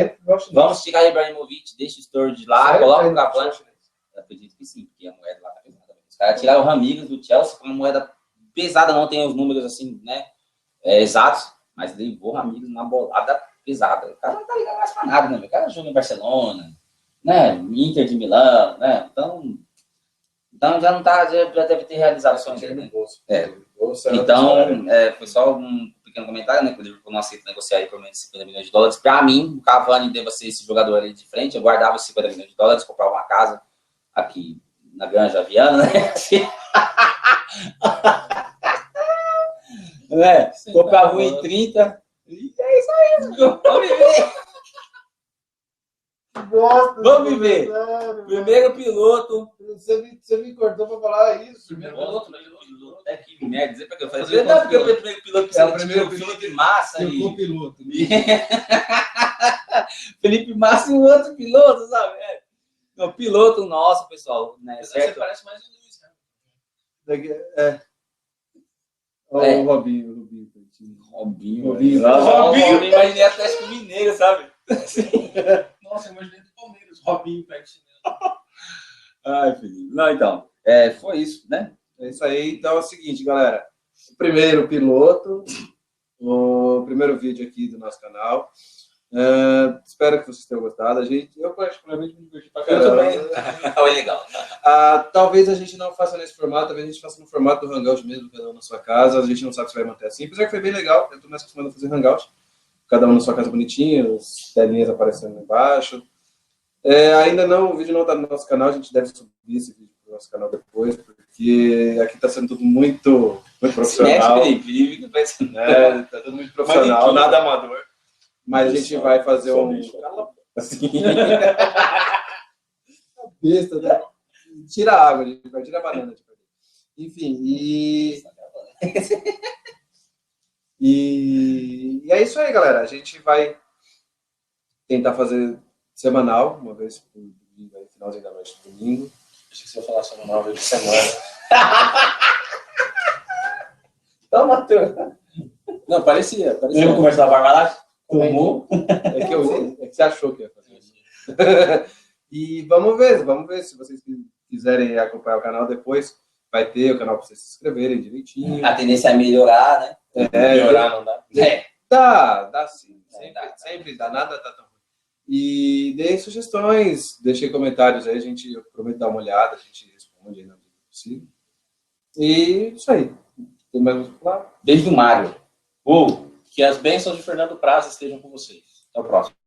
vamos tirar o Ibrahimovic, deixa o Sturridge lá, coloca o Cavani. Eu acredito que sim, porque a moeda lá tá pesada. Os caras tiraram o Ramires do Chelsea com uma moeda pesada, não tem os números assim, né, exatos, mas levou o Ramires na bolada pesada. O cara não tá ligado mais pra nada, né? O cara joga em Barcelona, né, Inter de Milão, né, então já não tá, já deve ter realizado o sonho dele, né? Então, foi só um pequeno comentário, né? Que o Liverpool não aceita negociar aí por menos de 50 milhões de dólares. Para mim, o Cavani deva ser esse jogador ali de frente. Eu guardava os 50 milhões de dólares, comprava uma casa aqui na Granja Viana, né? Comprava 1,30. E é isso aí, vamos viver. Vamos viver. Primeiro piloto. Você me cortou pra falar isso. Primeiro piloto, É que merda, dizer pra que eu falei. Não, porque o primeiro piloto é o primeiro Felipe Massa e o piloto. Felipe Massa e o outro piloto, sabe? O piloto nosso, pessoal, né? Você parece mais o Luiz, né? O Robinho. Robinho, imaginei Atlético Mineiro, sabe? Nossa, eu imaginei do Palmeiras, Robinho, pertinho. Ai, Felipe. Não, então, foi isso, né? É isso aí. Então é o seguinte, galera. O primeiro piloto, o primeiro vídeo aqui do nosso canal. Espero que vocês tenham gostado. Eu particularmente me diverti pra caramba. Eu também. Foi legal. Talvez a gente não faça nesse formato, talvez a gente faça no formato do Hangout mesmo, cada um na sua casa. A gente não sabe se vai manter assim. Apesar que foi bem legal, eu tô mais acostumado a fazer Hangout. Cada um na sua casa bonitinho, as telinhas aparecendo embaixo. Ainda não, o vídeo não está no nosso canal, a gente deve subir esse vídeo para o nosso canal depois, porque aqui está sendo tudo muito profissional. Está tudo muito profissional, nada amador. Mas a gente vai fazer assim. Besta, né? Tira a água, a gente vai tirar a banana. Enfim, E é isso aí, galera. A gente vai tentar fazer semanal, uma vez por domingo, aí, finalzinho da noite do domingo. Achei que você ia falar semanal, vez de semana. Então, Matheus. Não, parecia. Vamos conversar na Barbalate? Tomou? É que você achou que ia fazer isso. E vamos ver se vocês quiserem acompanhar o canal depois. Vai ter o canal para vocês se inscreverem direitinho. A tendência é melhorar, né? Melhorar não dá? Dá sim. Sempre dá, nada tá tão ruim. E deem sugestões, deixem comentários aí, eu prometo dar uma olhada, a gente responde aí na medida possível. E isso aí. Tem mais um falar? Beijo do Mário. Que as bênçãos de Fernando Praz estejam com vocês. Até o próximo.